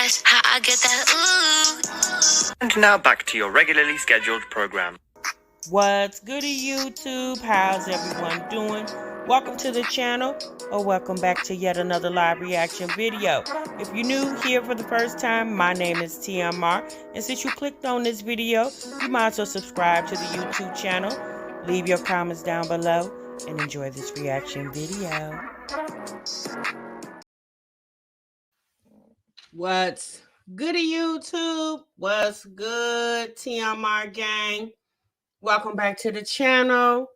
That's how I get that ooh. And now back to your regularly scheduled program. What's goody, YouTube? How's everyone doing? Welcome to the channel, or welcome back to yet another live reaction video. If you're new here for the first time, my name is TMR, and since you clicked on this video, you might as well subscribe to the YouTube channel, leave your comments down below, and enjoy this reaction video. What's goody, YouTube? What's good, TMR gang? Welcome back to the channel,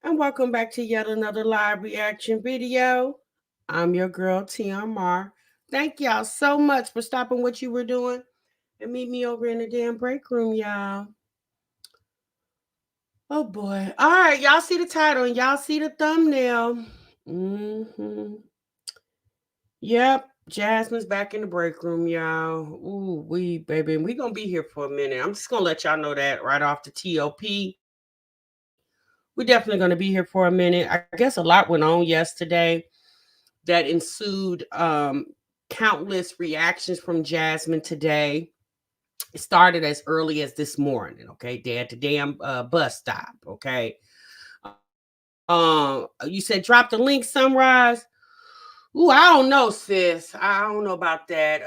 and welcome back to yet another live reaction video. I'm your girl, TMR. Thank y'all so much for stopping what you were doing and meet me over in the damn break room, y'all. Oh, boy. All right, y'all see the title and y'all see the thumbnail. Yep, Jasmine's back in the break room, y'all. Ooh, baby, we gonna be here for a minute. I'm just gonna let y'all know that right off the TOP. We're definitely going to be here for a minute. I guess a lot went on yesterday that ensued countless reactions from Jasmine today. It started as early as this morning, okay? They at the damn bus stop, okay? You said drop the link, Sunrise. Ooh, I don't know, sis. I don't know about that.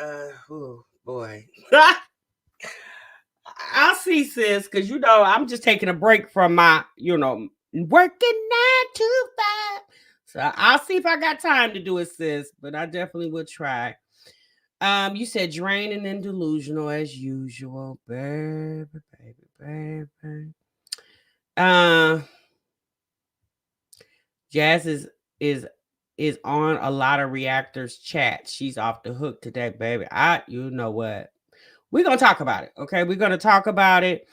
Oh, boy. I'll see, sis, because, I'm just taking a break from my, working 9 to 5. So I'll see if I got time to do it, sis, but I definitely would try. You said draining and delusional as usual, baby. Jazz is on a lot of reactors chat. She's off the hook today, baby. You know what? We're gonna talk about it, okay? We're gonna talk about it.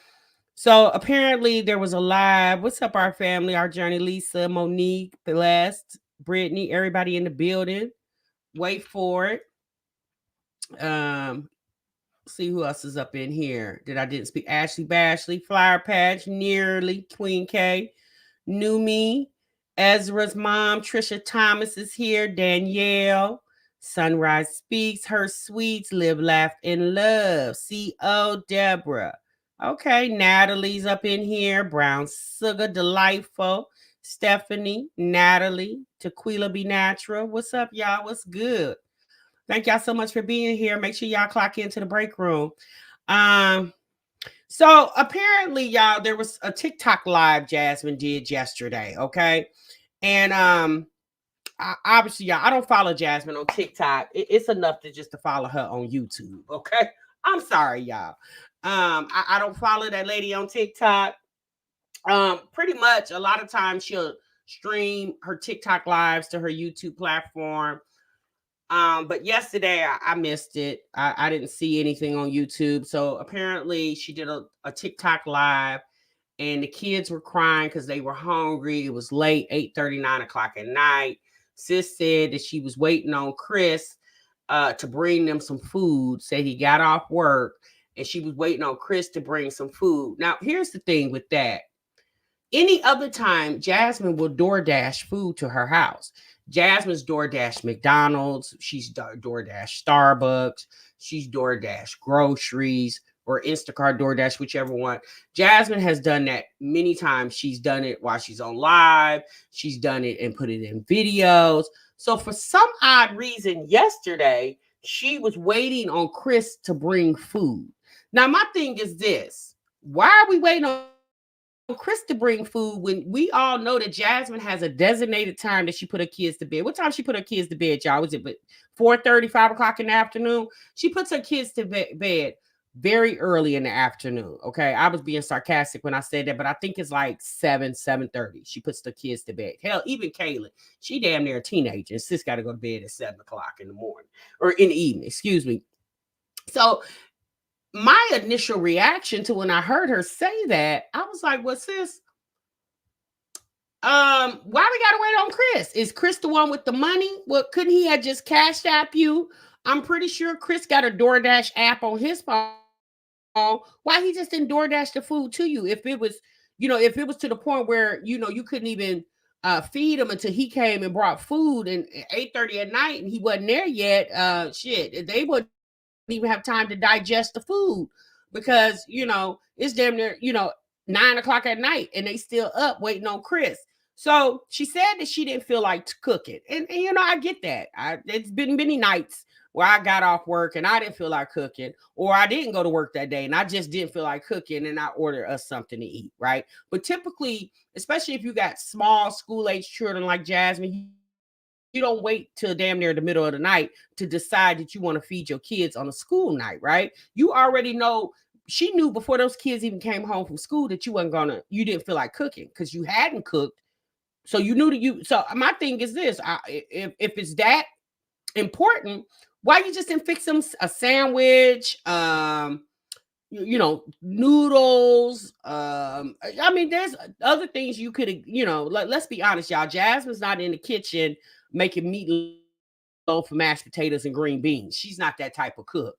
So apparently there was a live. What's up, our family, our journey? Lisa, Monique, Celeste, Brittany, everybody in the building. Wait for it. See who else is up in here that I didn't speak. Ashley Bashley, Flower Patch, Nearly, Queen K, New Me, Ezra's mom, Trisha Thomas is here, Danielle, Sunrise Speaks, Her Sweets, Live, Laugh, and Love, C.O. Deborah. Okay, Natalie's up in here, Brown Sugar, Delightful, Stephanie, Natalie, Tequila Be Natural. What's up, y'all? What's good? Thank y'all so much for being here. Make sure y'all clock into the break room. So apparently, y'all, there was a TikTok live Jasmine did yesterday, okay? And obviously, y'all, I don't follow Jasmine on TikTok. It's enough to follow her on YouTube, okay? I'm sorry, y'all. I don't follow that lady on TikTok. Pretty much a lot of times she'll stream her TikTok lives to her YouTube platform. But yesterday I missed it. I didn't see anything on YouTube. So apparently she did a TikTok live, and the kids were crying because they were hungry. It was late, 8:30, 9 o'clock at night. Sis said that she was waiting on Chris to bring them some food. Said he got off work and she was waiting on Chris to bring some food. Now, here's the thing with that. Any other time, Jasmine will DoorDash food to her house. Jasmine's DoorDash McDonald's. She's DoorDash Starbucks. She's DoorDash groceries or Instacart DoorDash, whichever one. Jasmine has done that many times. She's done it while she's on live. She's done it and put it in videos. So for some odd reason, yesterday, she was waiting on Chris to bring food. Now, my thing is this. Why are we waiting on Chris to bring food when we all know that Jasmine has a designated time that she put her kids to bed? What time she put her kids to bed, y'all? Was it 4:30, 5 o'clock in the afternoon? She puts her kids to bed very early in the afternoon. Okay, I was being sarcastic when I said that, but I think it's like 7:30. She puts the kids to bed. Hell, even Kayla, she damn near a teenager. Sis got to go to bed at 7 o'clock in the morning or in the evening. Excuse me. So my initial reaction to when I heard her say that, I was like, well, sis, why we gotta wait on Chris? Is Chris the one with the money? Well, couldn't he have just cashed app you? I'm pretty sure Chris got a DoorDash app on his phone. Why he just didn't DoorDash the food to you? If it was, if it was to the point where, you couldn't even feed him until he came and brought food and 8:30 at night and he wasn't there yet, shit, they would even have time to digest the food because, it's damn near, 9 o'clock at night and they still up waiting on Chris. So she said that she didn't feel like cooking. And I get that. It's been many nights where I got off work and I didn't feel like cooking, or I didn't go to work that day and I just didn't feel like cooking and I ordered us something to eat, right? But typically, especially if you got small school-age children like Jasmine, you don't wait till damn near the middle of the night to decide that you want to feed your kids on a school night, right? You already know. She knew before those kids even came home from school that you didn't feel like cooking because you hadn't cooked. So you knew that so my thing is this, if it's that important, why you just didn't fix them a sandwich, noodles. I mean, there's other things you could, let's be honest, y'all. Jasmine's not in the kitchen making meatloaf for mashed potatoes and green beans. She's not that type of cook.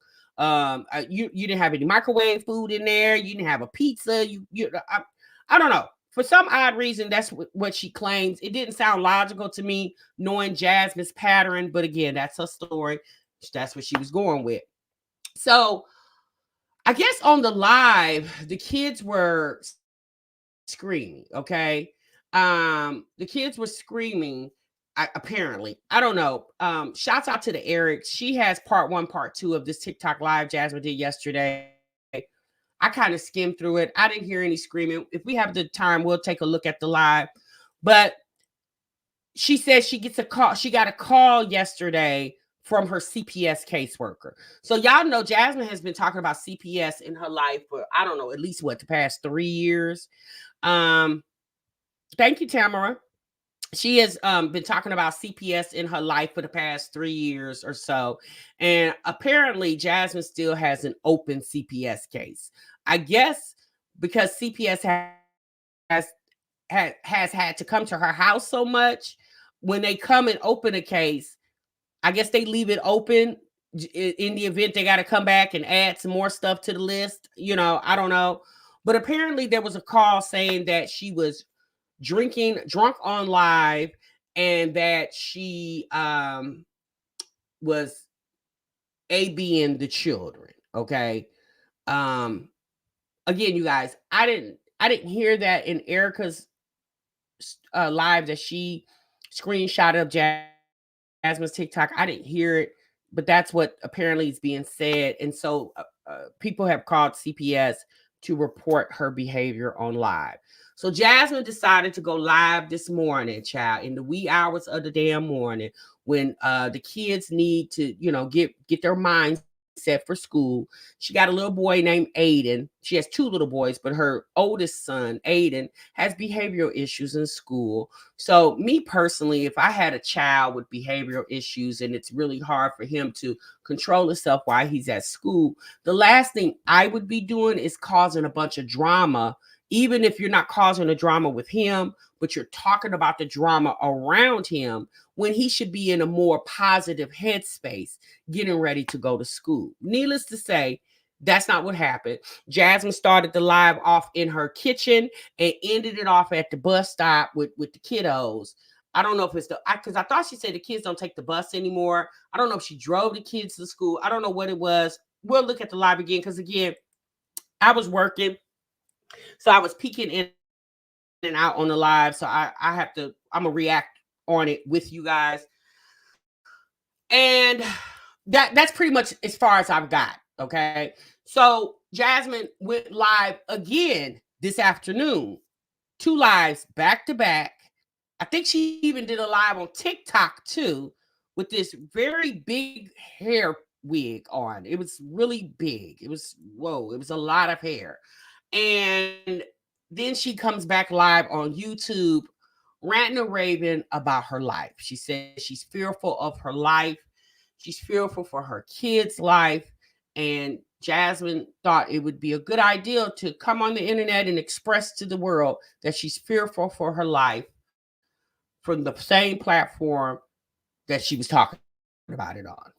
You didn't have any microwave food in there. You didn't have a pizza. I don't know. For some odd reason, that's what she claims. It didn't sound logical to me, knowing Jasmine's pattern. But again, that's her story. That's what she was going with. So I guess on the live, the kids were screaming. Okay. The kids were screaming. Apparently, I don't know. Shouts out to the Eric. She has part 1, part 2 of this TikTok live Jasmine did yesterday. I kind of skimmed through it. I didn't hear any screaming. If we have the time, we'll take a look at the live. But she says she gets a call. She got a call yesterday from her CPS caseworker. So y'all know Jasmine has been talking about CPS in her life for, I don't know, at least the past 3 years. Thank you, Tamara. She has been talking about CPS in her life for the past 3 years or so. And apparently Jasmine still has an open CPS case. I guess because CPS has had to come to her house so much, when they come and open a case, I guess they leave it open in the event they got to come back and add some more stuff to the list. I don't know. But apparently there was a call saying that she was drunk on live, and that she was ABing the children. Okay. Again, you guys, I didn't hear that in Erica's live that she screenshot of Jasmine's TikTok. I didn't hear it, but that's what apparently is being said. And so people have called CPS to report her behavior on live. So Jasmine decided to go live this morning, child, in the wee hours of the damn morning, when the kids need to, get their minds set for school. She got a little boy named Aiden. She has 2 little boys, but her oldest son, Aiden, has behavioral issues in school. So me personally, if I had a child with behavioral issues and it's really hard for him to control himself while he's at school, the last thing I would be doing is causing a bunch of drama. Even if you're not causing a drama with him, but you're talking about the drama around him, when he should be in a more positive headspace, getting ready to go to school. Needless to say, that's not what happened. Jasmine started the live off in her kitchen and ended it off at the bus stop with the kiddos. I don't know if it's because I thought she said the kids don't take the bus anymore. I don't know if she drove the kids to school. I don't know what it was. We'll look at the live again, because again, I was working. So I was peeking in and out on the live. So I'm gonna react on it with you guys. And that's pretty much as far as I've got. Okay. So Jasmine went live again this afternoon. 2 lives back to back. I think she even did a live on TikTok too, with this very big hair wig on. It was really big. It was a lot of hair. And then she comes back live on YouTube, ranting and raving about her life. She says she's fearful of her life. She's fearful for her kids' life. And Jasmine thought it would be a good idea to come on the internet and express to the world that she's fearful for her life from the same platform that she was talking about it on.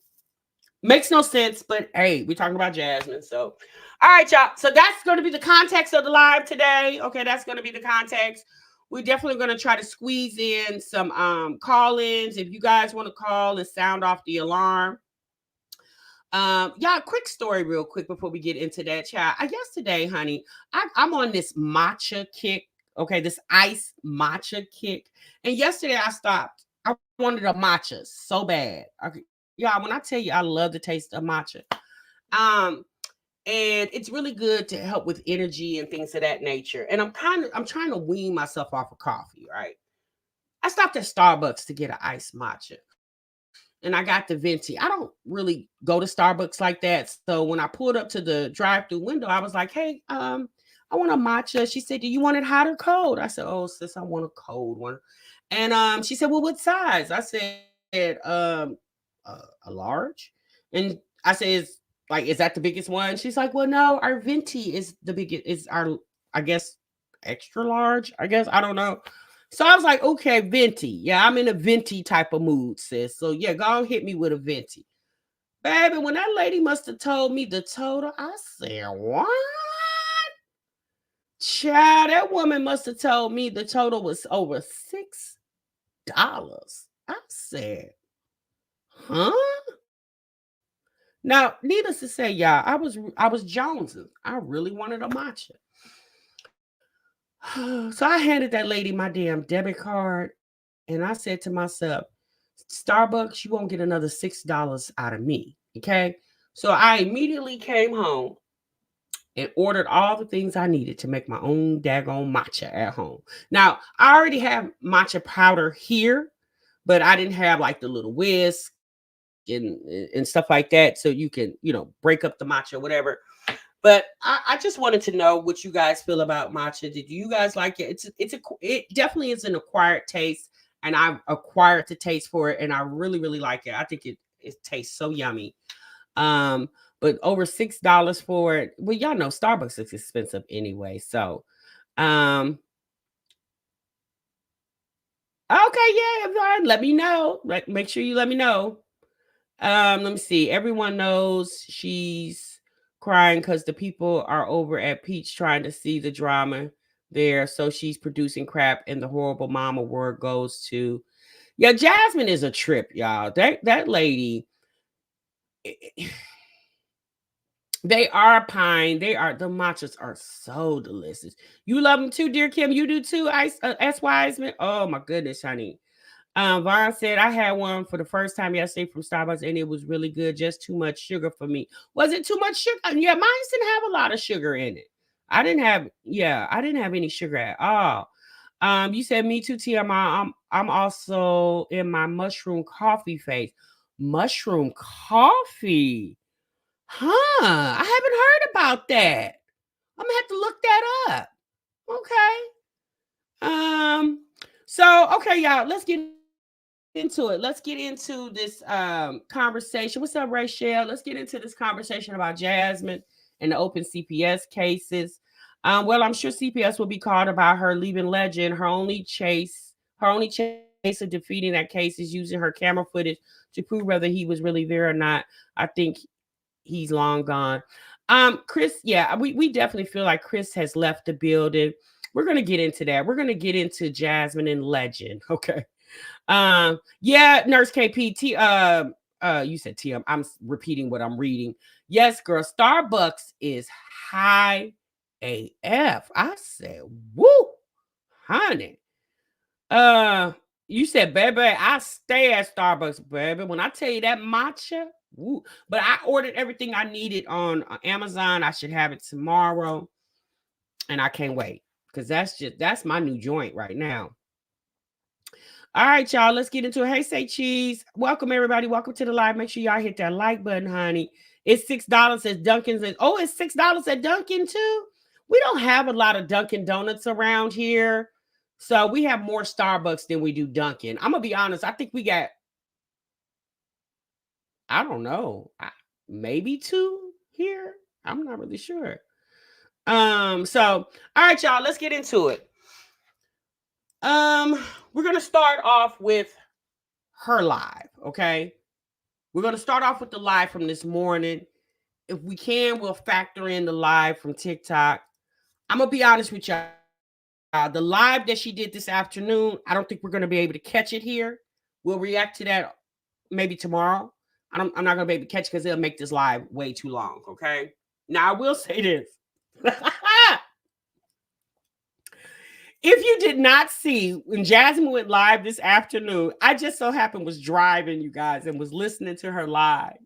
Makes no sense, but hey, we're talking about Jasmine. So, all right, y'all. So that's going to be the context of the live today. Okay, that's going to be the context. We're definitely going to try to squeeze in some call-ins if you guys want to call and sound off the alarm. Y'all, quick story, real quick, before we get into that, child. Yesterday, honey, I'm on this matcha kick. Okay, this ice matcha kick. And yesterday, I stopped. I wanted a matcha so bad. Okay, y'all, when I tell you, I love the taste of matcha. Um, and it's really good to help with energy and things of that nature. And I'm trying to wean myself off of coffee, right? I stopped at Starbucks to get an iced matcha, and I got the venti. I don't really go to Starbucks like that. So when I pulled up to the drive-through window, I was like, "Hey, I want a matcha." She said, "Do you want it hot or cold?" I said, "Oh, sis, I want a cold one." And she said, "Well, what size?" I said, a large." And I said, is that the biggest one?" She's like, "Well, no, our venti is the biggest. Is our, I guess, extra large. I guess I don't know." So I was like, "Okay, venti. Yeah, I'm in a venti type of mood, sis. So yeah, go hit me with a venti." Baby, when that lady must have told me the total, I said, "What?" Child, that woman must have told me the total was over $6. I said, "Huh?" Now, needless to say, y'all, I was jonesing. I really wanted a matcha. So I handed that lady my damn debit card, and I said to myself, "Starbucks, you won't get another $6 out of me." Okay. So I immediately came home and ordered all the things I needed to make my own daggone matcha at home. Now, I already have matcha powder here, but I didn't have like the little whisk and stuff like that. So you can, break up the matcha, whatever. But I just wanted to know what you guys feel about matcha. Did you guys like it? It definitely is an acquired taste, and I've acquired the taste for it, and I really really like it. I think it tastes so yummy. Um, but over $6 for it. Well, y'all know Starbucks is expensive anyway. So, um, okay, yeah, everyone, let me know. Make sure you let me know. Let me see. Everyone knows she's crying because the people are over at Peach trying to see the drama there. So she's producing crap, and the horrible mama word goes to, yeah, Jasmine is a trip, y'all. That lady. They are pine. They are, the matchas are so delicious. You love them too, dear Kim. You do too, Ice S Wiseman. Oh my goodness, honey. Vaughn said I had one for the first time yesterday from Starbucks, and it was really good. Just too much sugar for me. Was it too much sugar? Yeah, mine didn't have a lot of sugar in it. I didn't have any sugar at all. You said me too, TMI. I'm also in my mushroom coffee phase. Mushroom coffee. Huh, I haven't heard about that. I'm gonna have to look that up. Okay. So okay, y'all, let's get into it. Let's get into this conversation. What's up, Rachel? Let's get into this conversation about Jasmine and the open CPS cases. Well, I'm sure CPS will be called about her leaving Legend. Her only chase of defeating that case is using her camera footage to prove whether he was really there or not. I think he's long gone. Chris, yeah, we definitely feel like Chris has left the building. We're gonna get into that. We're gonna get into Jasmine and Legend. Okay. Yeah, Nurse KPT. You said TM. I'm repeating what I'm reading. Yes, girl. Starbucks is high AF. I said, woo, honey. Uh, you said, baby, I stay at Starbucks, baby. When I tell you that matcha, woo. But I ordered everything I needed on Amazon. I should have it tomorrow, and I can't wait because that's my new joint right now. All right, y'all, let's get into it. Hey, say cheese. Welcome, everybody. Welcome to the live. Make sure y'all hit that like button, honey. It's $6 at Dunkin's. Oh, it's $6 at Dunkin' too. We don't have a lot of Dunkin' Donuts around here. So we have more Starbucks than we do Dunkin'. I'm going to be honest. I think we got, I don't know, maybe two here. I'm not really sure. So, all right, y'all, let's get into it. We're going to start off with her live, okay? We're going to start off with the live from this morning. If we can, we'll factor in the live from TikTok. I'm going to be honest with y'all. The live that she did this afternoon, I don't think we're going to be able to catch it here. We'll react to that maybe tomorrow. I'm not gonna be able to catch because it'll make this live way too long. Okay. Now I will say this. If you did not see when Jasmine went live this afternoon, I just so happened was driving, you guys, and was listening to her live.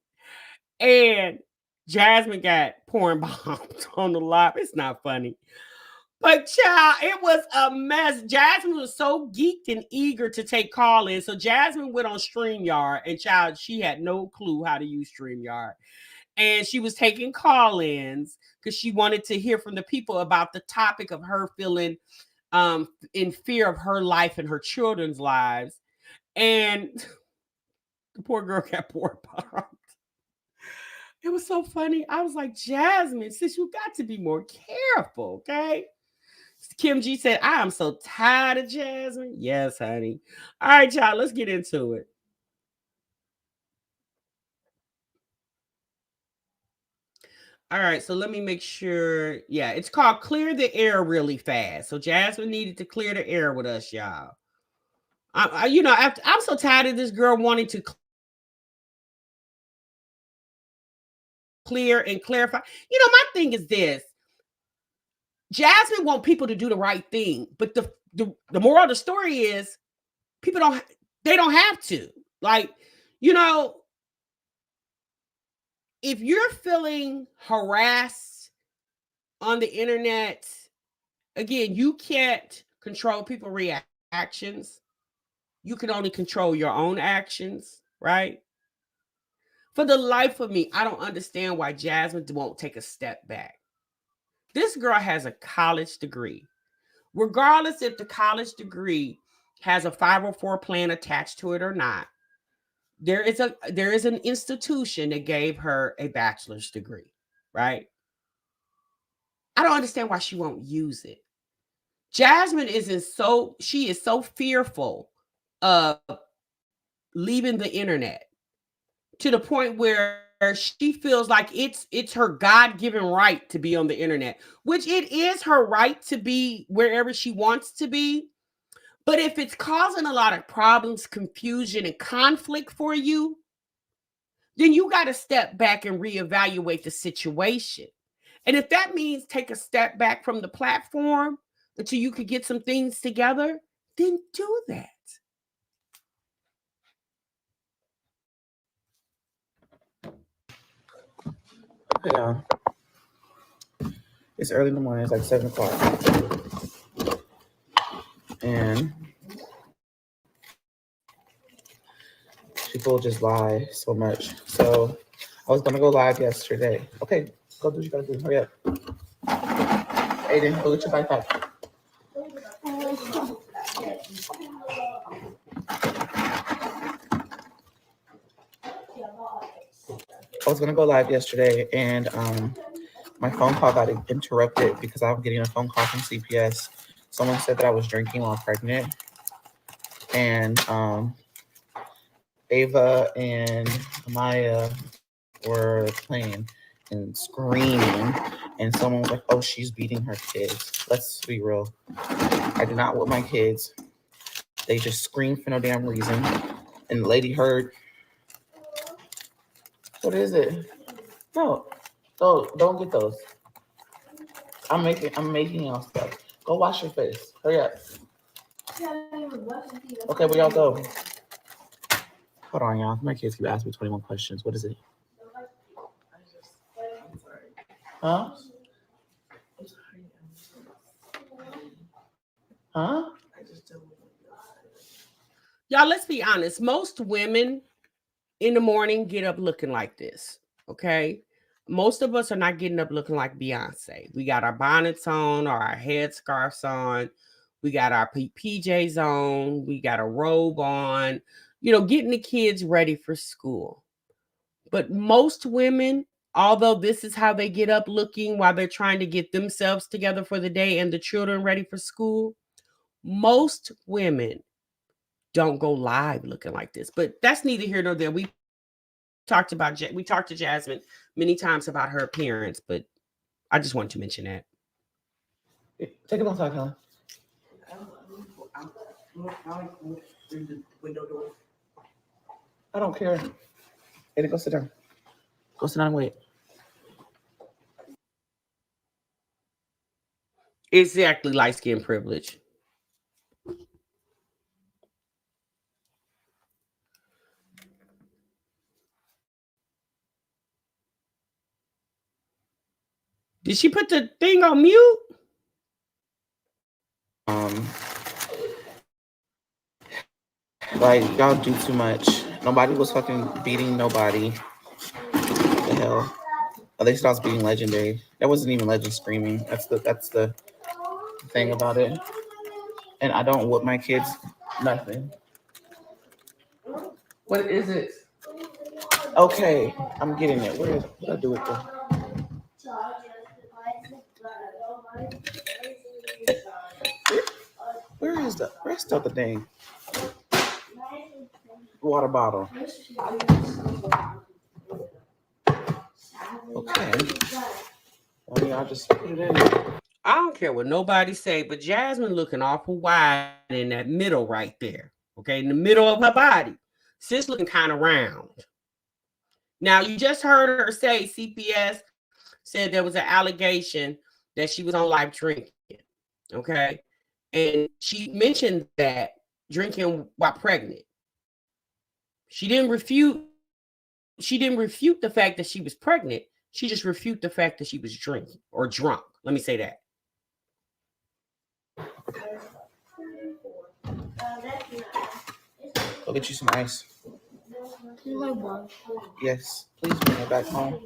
And Jasmine got porn bombs on the live. It's not funny. But child, it was a mess. Jasmine was so geeked and eager to take call-ins. So Jasmine went on StreamYard, and child, she had no clue how to use StreamYard. And she was taking call-ins because she wanted to hear from the people about the topic of her feeling in fear of her life and her children's lives. And the poor girl got porn bombed. It was so funny. I was like, Jasmine, sis, you got to be more careful, okay? Kim G said, I am so tired of Jasmine. Yes, honey. All right, y'all, let's get into it. All right, so let me make sure. Yeah, it's called Clear the Air Really Fast. So Jasmine needed to clear the air with us, y'all. I'm so tired of this girl wanting to clear and clarify. My thing is this. Jasmine want people to do the right thing, but the moral of the story is people don't have to. Like, if you're feeling harassed on the internet, again, you can't control people's reactions. You can only control your own actions, right? For the life of me, I don't understand why Jasmine won't take a step back. This girl has a college degree. Regardless if the college degree has a 504 plan attached to it or not, there is an institution that gave her a bachelor's degree, right? I don't understand why she won't use it. Jasmine she is so fearful of leaving the internet to the point where she feels like it's her God-given right to be on the internet, which it is her right to be wherever she wants to be. But if it's causing a lot of problems, confusion, and conflict for you, then you got to step back and reevaluate the situation. And if that means take a step back from the platform until you could get some things together, then do that. Yeah. It's early in the morning. It's like 7 o'clock. And people just lie so much. So I was going to go live yesterday. Okay, go do what you got to do. Hurry up. Aiden, go get your backpack. I was going to go live yesterday, and my phone call got interrupted because I'm getting a phone call from CPS. Someone said that I was drinking while pregnant. And Ava and Maya were playing and screaming. And someone was like, oh, she's beating her kids. Let's be real. I did not whip my kids. They just screamed for no damn reason. And the lady heard. What is it? No, don't get those. I'm making y'all stuff. Go wash your face. Hurry up. Okay, where y'all go? Hold on, y'all. My kids keep asking me 21 questions. What is it? Huh? Huh? Y'all, let's be honest. Most women in the morning get up looking like this, okay? Most of us are not getting up looking like Beyonce. We got our bonnets on or our headscarves on. We got our PJs on. We got a robe on, getting the kids ready for school. But most women, although this is how they get up looking while they're trying to get themselves together for the day and the children ready for school, most women don't go live looking like this. But that's neither here nor there. We talked to Jasmine many times about her appearance, but I just wanted to mention that. Take it outside, Helen. I don't care. Hey, go sit down. Go sit down and wait. Exactly, light skin privilege. Did she put the thing on mute? Like, y'all do too much. Nobody was fucking beating nobody. What the hell? Oh, they said I was beating Legendary. That wasn't even Legend screaming. That's the thing about it. And I don't whoop my kids. Nothing. What is it? Okay, I'm getting it. What did I do with it? Where's the other thing? Water bottle. Okay. Well, y'all just put it in. I don't care what nobody say, but Jasmine looking awful wide in that middle right there. Okay, in the middle of her body. Sis looking kind of round. Now, you just heard her say CPS said there was an allegation that she was on live drinking. Okay. And she mentioned that drinking while pregnant. She didn't refute the fact that she was pregnant. She just refuted the fact that she was drinking or drunk. Let me say that. Go get you some ice. Yes, please bring it back home.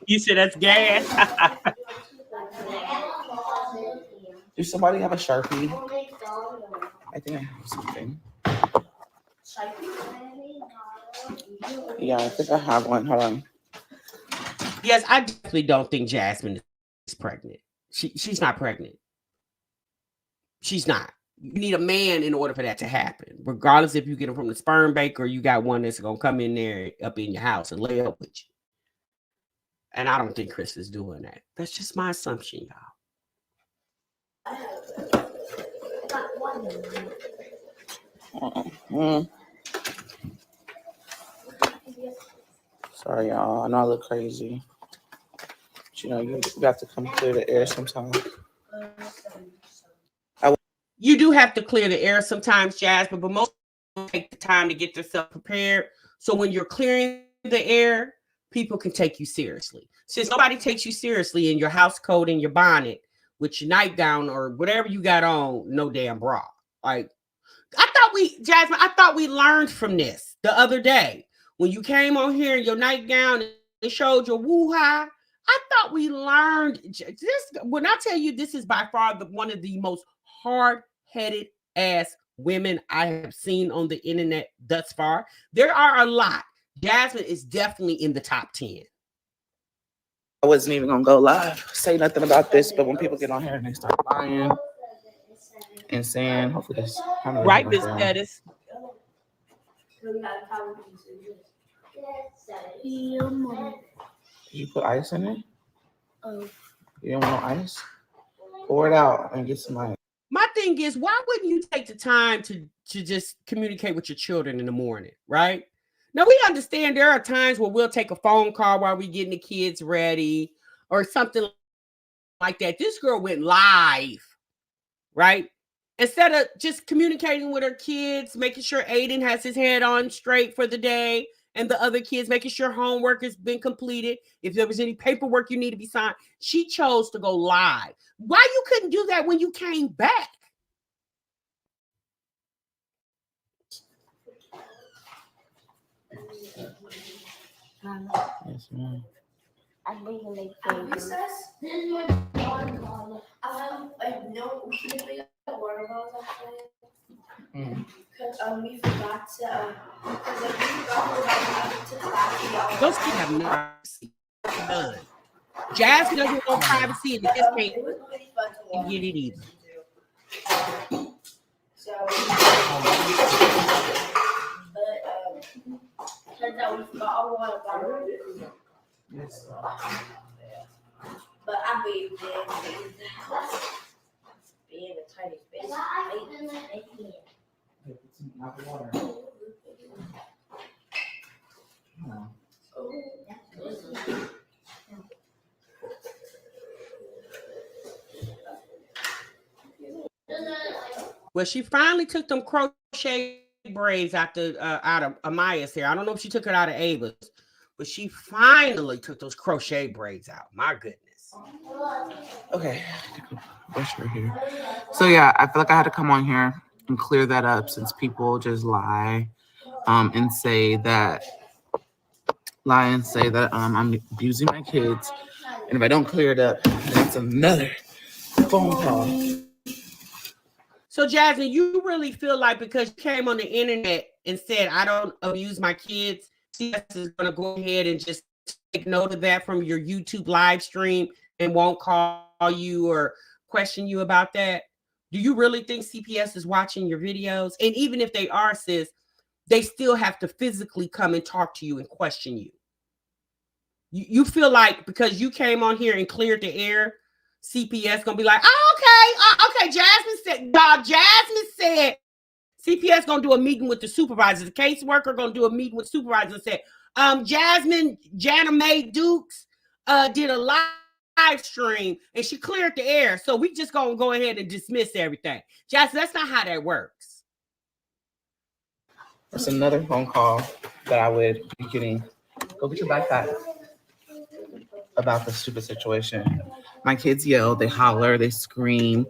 You said that's gas. Do somebody have a Sharpie? I think I have something. Yeah, I think I have one. Hold on. Yes, I definitely don't think Jasmine is pregnant. She's not pregnant. She's not. You need a man in order for that to happen, regardless if you get it from the sperm bank or you got one that's gonna come in there up in your house and lay up with you. And I don't think Chris is doing that. That's just my assumption, y'all. Sorry, y'all. I know I look crazy. But, you know, you have to come clear the air sometimes. You do have to clear the air sometimes, Jasmine, but most people take the time to get themselves prepared. So when you're clearing the air, people can take you seriously. Since nobody takes you seriously in your house coat and your bonnet with your nightgown or whatever you got on, no damn bra. Like, Jasmine, I thought we learned from this the other day. When you came on here in your nightgown and showed your woo-ha, I thought we learned this. When I tell you this is by far one of the most hard-headed ass women I have seen on the internet thus far. There are a lot. Jasmine is definitely in the top 10. I wasn't even gonna go live, say nothing about this, but when people get on here and they start lying and saying, hopefully this right, Miss Pettis. Did you put ice in it? Oh. You don't want no ice? Pour it out and get some ice. My thing is, why wouldn't you take the time to just communicate with your children in the morning, right? Now, we understand there are times where we'll take a phone call while we're getting the kids ready or something like that. This girl went live, right? Instead of just communicating with her kids, making sure Aiden has his head on straight for the day, and the other kids making sure homework has been completed. If there was any paperwork you need to be signed, she chose to go live. Why you couldn't do that when you came back? Yes, ma'am. I think you make favors. This is my water bottle. I know we should make a water bottle actually. Because we forgot to Those kids have no privacy. None. Jazz doesn't want privacy, and this can't get it either. So, but turns out we forgot our water bottle. Yes. But I bathed in the house. Being a tiny space. Water. Well, she finally took them crochet braids out of Amaya's hair. I don't know if she took it out of Ava's, but she finally took those crochet braids out. My goodness. Okay, brush right here. So yeah, I feel like I had to come on here and clear that up since people just lie and say that I'm abusing my kids, and if I don't clear it up, that's another phone call. So Jasmine, you really feel like because you came on the internet and said I don't abuse my kids, CPS is going to go ahead and just take note of that from your YouTube live stream and won't call you or question you about that? Do you really think CPS is watching your videos? And even if they are, sis, they still have to physically come and talk to you and question you. You feel like because you came on here and cleared the air, CPS gonna be like, oh, okay, Jasmine said CPS gonna do a meeting with the supervisor. The caseworker gonna do a meeting with supervisor and say, Jana Mae Dukes did a live stream and she cleared the air, so we just gonna go ahead and dismiss everything. Jasmine, that's not how that works. That's another phone call that I would be getting. Go get your backpack. About the stupid situation. My kids yell, they holler, they scream.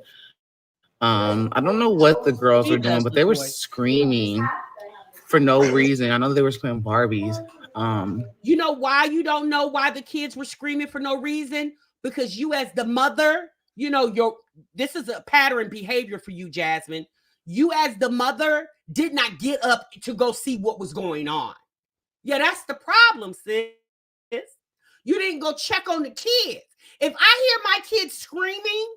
I don't know what the girls were doing, but they were screaming for no reason. I know they were playing Barbies. You know why you don't know why the kids were screaming for no reason? Because you as the mother, you know, this is a pattern behavior for you, Jasmine. You as the mother did not get up to go see what was going on. Yeah, that's the problem, sis. You didn't go check on the kids. If I hear my kids screaming,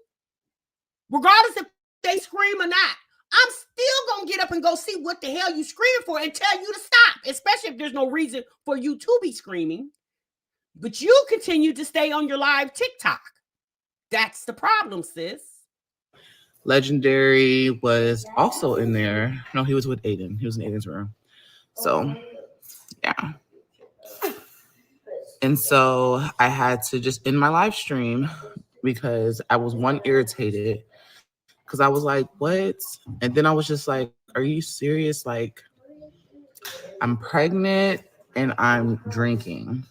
regardless if they scream or not, I'm still going to get up and go see what the hell you screaming for and tell you to stop, especially if there's no reason for you to be screaming. But you continue to stay on your live TikTok. That's the problem, sis. Legendary was also in there. No, he was with Aiden. He was in Aiden's room. So, yeah. And so I had to just end my live stream because I was irritated because I was like, what? And then I was just like, are you serious? Like, I'm pregnant and I'm drinking.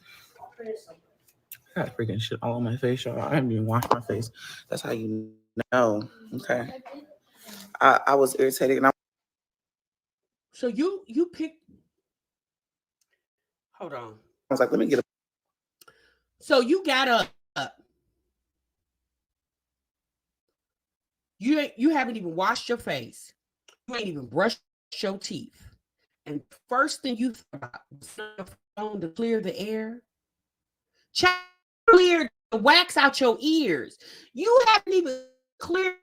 I got freaking shit all on my face, y'all. I haven't even washed my face. That's how you know. Okay. I was irritated. And So you picked. Hold on. I was like, let me get a. So you got up. You haven't even washed your face. You ain't even brushed your teeth. And first thing you thought about was on your phone to clear the air. Clear the wax out your ears. You haven't even cleared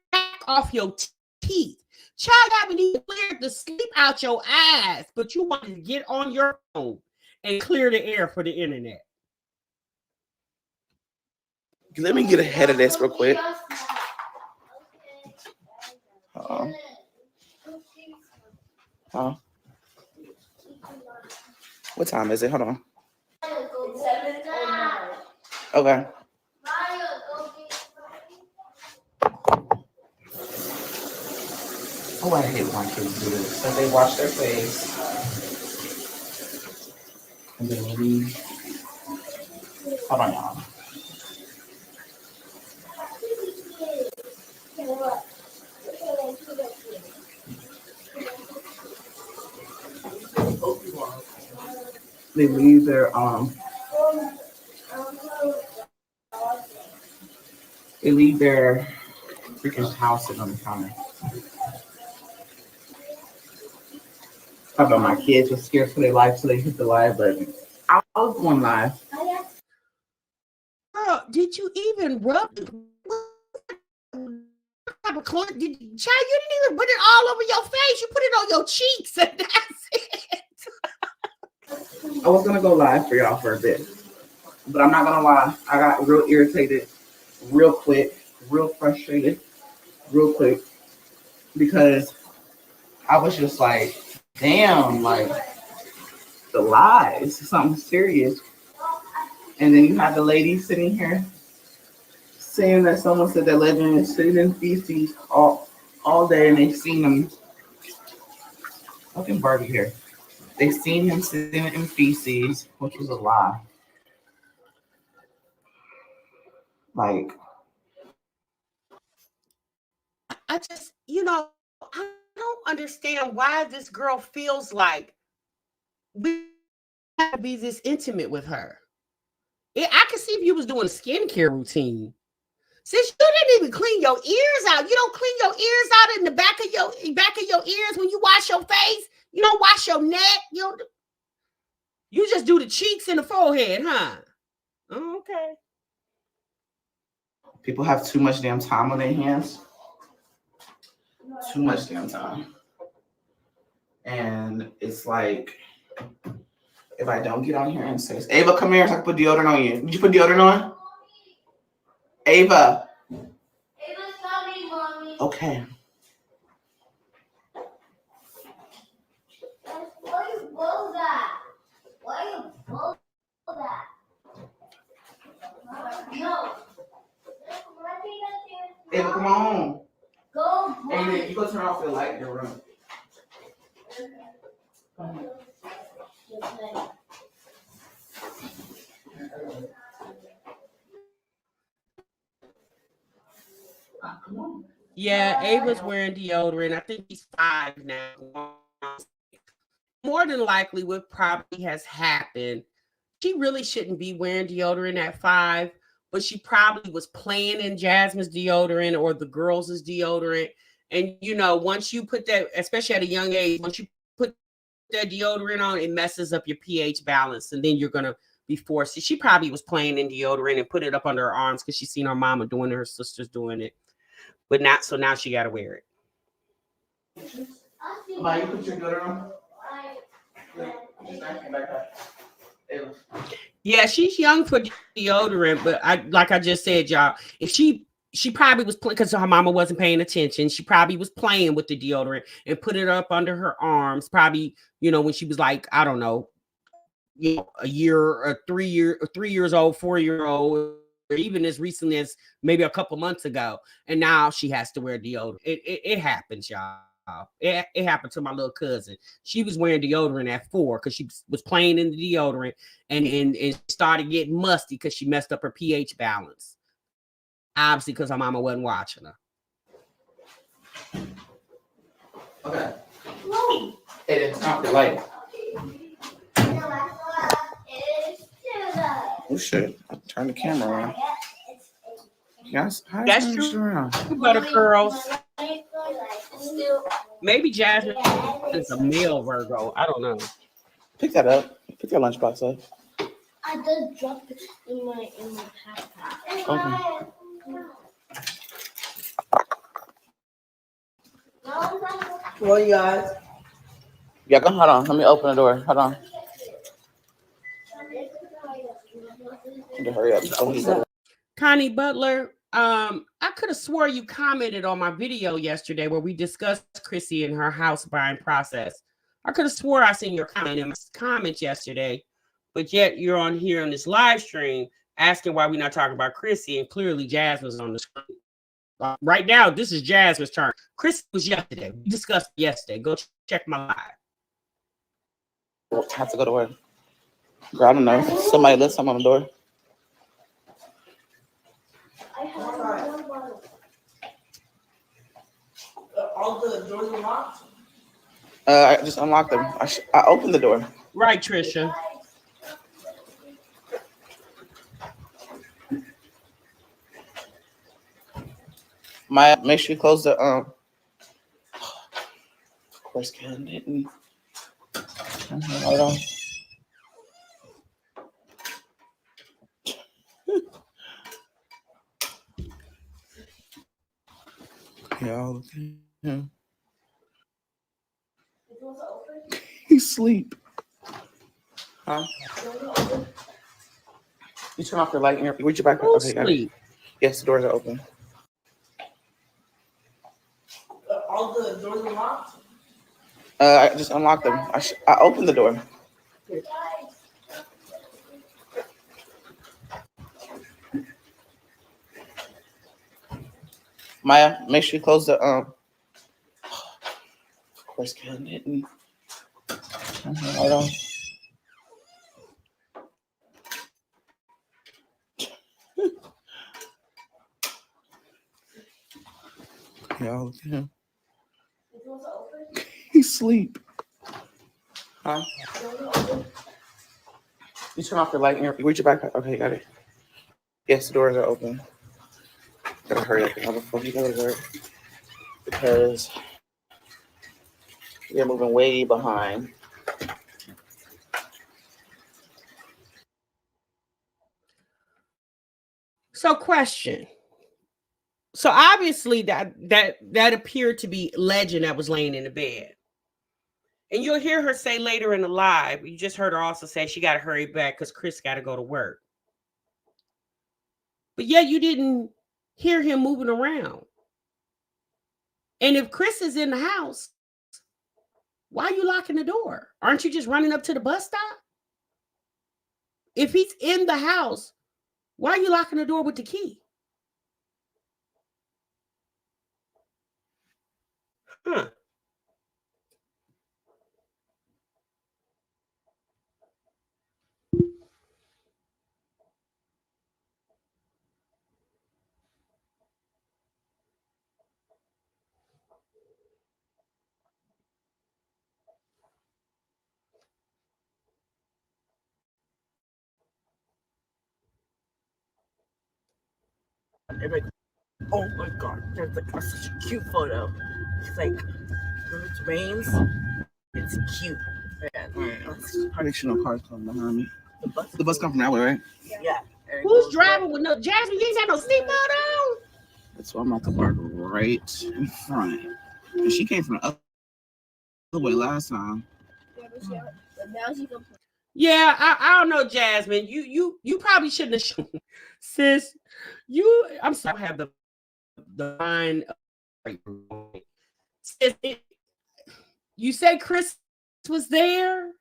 off your teeth. Child haven't even cleared the sleep out your eyes, but you wanted to get on your phone and clear the air for the internet. Let me get ahead of this real quick. What time is it? Hold on. Okay. Oh, I hate when my kids do this. So they wash their face and then leave. Hold on, y'all. They leave their freaking house sitting on the counter. I know my kids were scared for their life, so they hit the live button. I was going live. Girl, did you even rub? Child, you didn't even put it all over your face. You put it on your cheeks, and that's it. I was gonna go live for y'all for a bit, but I'm not gonna lie. I got real irritated, real quick, real frustrated, real quick, because I was just like, damn, like the lies, something serious. And then you have the lady sitting here saying that someone said that Legend is sitting in feces all all day, and they've seen him. Fucking Barbie here. They've seen him sitting in feces, which was a lie. Like, I just, I don't understand why this girl feels like we have to be this intimate with her. I can see if you was doing a skincare routine. Since you didn't even clean your ears out, you don't clean your ears out in the back of your ears when you wash your face. You don't wash your neck. You just do the cheeks and the forehead, huh? Okay. people have too much damn time on their hands. Too much damn time. And it's like, if I don't get on here and say, Ava, come here so I can put deodorant on you. Did you put deodorant on? Ava. Ava's coming, mommy. Okay. Why you blow that? Why you blow that? No. Ava, come on. Go. Ava, you go turn off the light in your room. Come on. Yeah, Ava's wearing deodorant. I think he's 5 now. More than likely, what probably has happened, she really shouldn't be wearing deodorant at 5, but she probably was playing in Jasmine's deodorant or the girls' deodorant. And once you put that, especially at a young age, once you put that deodorant on, it messes up your pH balance, and then you're gonna be forced. She probably was playing in deodorant and put it up under her arms because she's seen her mama doing it, her sisters doing it, but not so now she got to wear it. Ma, you put your deodorant on? Yeah, she's young for deodorant, but like I just said, y'all, if she probably was playing because her mama wasn't paying attention. She probably was playing with the deodorant and put it up under her arms. Probably, when she was like, I don't know, a year or 3 years old, 4-year-old, or even as recently as maybe a couple months ago. And now she has to wear deodorant. It happens, y'all. It happened to my little cousin. She was wearing deodorant at 4 because she was playing in the deodorant and started getting musty because she messed up her pH balance. Obviously, because her mama wasn't watching her. Okay. Hey, then turn off the light. Oh shit! I turned the camera on. Yes, That's true. Butter curls. Maybe Jasmine is a male Virgo. I don't know. Pick that up. Pick your lunchbox up. I just dropped it in my backpack. Okay. Well, you guys. Yeah, hold on. Let me open the door. Hold on. Hurry up. Connie Butler, I could have swore you commented on my video yesterday where we discussed Chrissy and her house buying process. I could have swore I seen your comment in my comments yesterday, but yet you're on here on this live stream asking why we're not talking about Chrissy, and clearly Jasmine's on the screen. Right now, this is Jasmine's turn. Chrissy was yesterday. We discussed it yesterday. Go check my live. I have to go to work. Girl, I don't know. Somebody left something on the door. I have one bottle. All the doors are locked? I just unlocked them. I opened the door. Right, Trisha. Make sure you close the Of course, Ken didn't. Hold on. Y'all, he's asleep. Huh? You turn off your light. Reach your back. Okay, got it. Yes, the doors are open. All the doors are locked? I just unlocked them. I opened the door. Maya, make sure you close the course, Kevin didn't. I don't. Y'all look at him. He's asleep. Huh? You turn off your light and your reach your back. Okay, got it. Yes, the doors are open. Gotta hurry up before you go to work because you're moving way behind. So, question. So obviously that appeared to be Legend that was laying in the bed. And you'll hear her say later in the live, you just heard her also say she got to hurry back because Chris got to go to work. But yeah, you didn't hear him moving around. And if Chris is in the house, why are you locking the door? Aren't you just running up to the bus stop? If he's in the house, why are you locking the door with the key? Huh. Oh my god, there's like such a cute photo. It's like when it rains, it's cute. Additional cars coming behind me. The bus comes from that way, right? Yeah. Who's driving with no Jasmine? You ain't got no seatbelt on. That's why I'm about to park right in front. And she came from the other way last time. Yeah, I don't know, Jasmine. You probably shouldn't have shown, sis. I'm sorry, I have the line. Sis, you say Chris was there?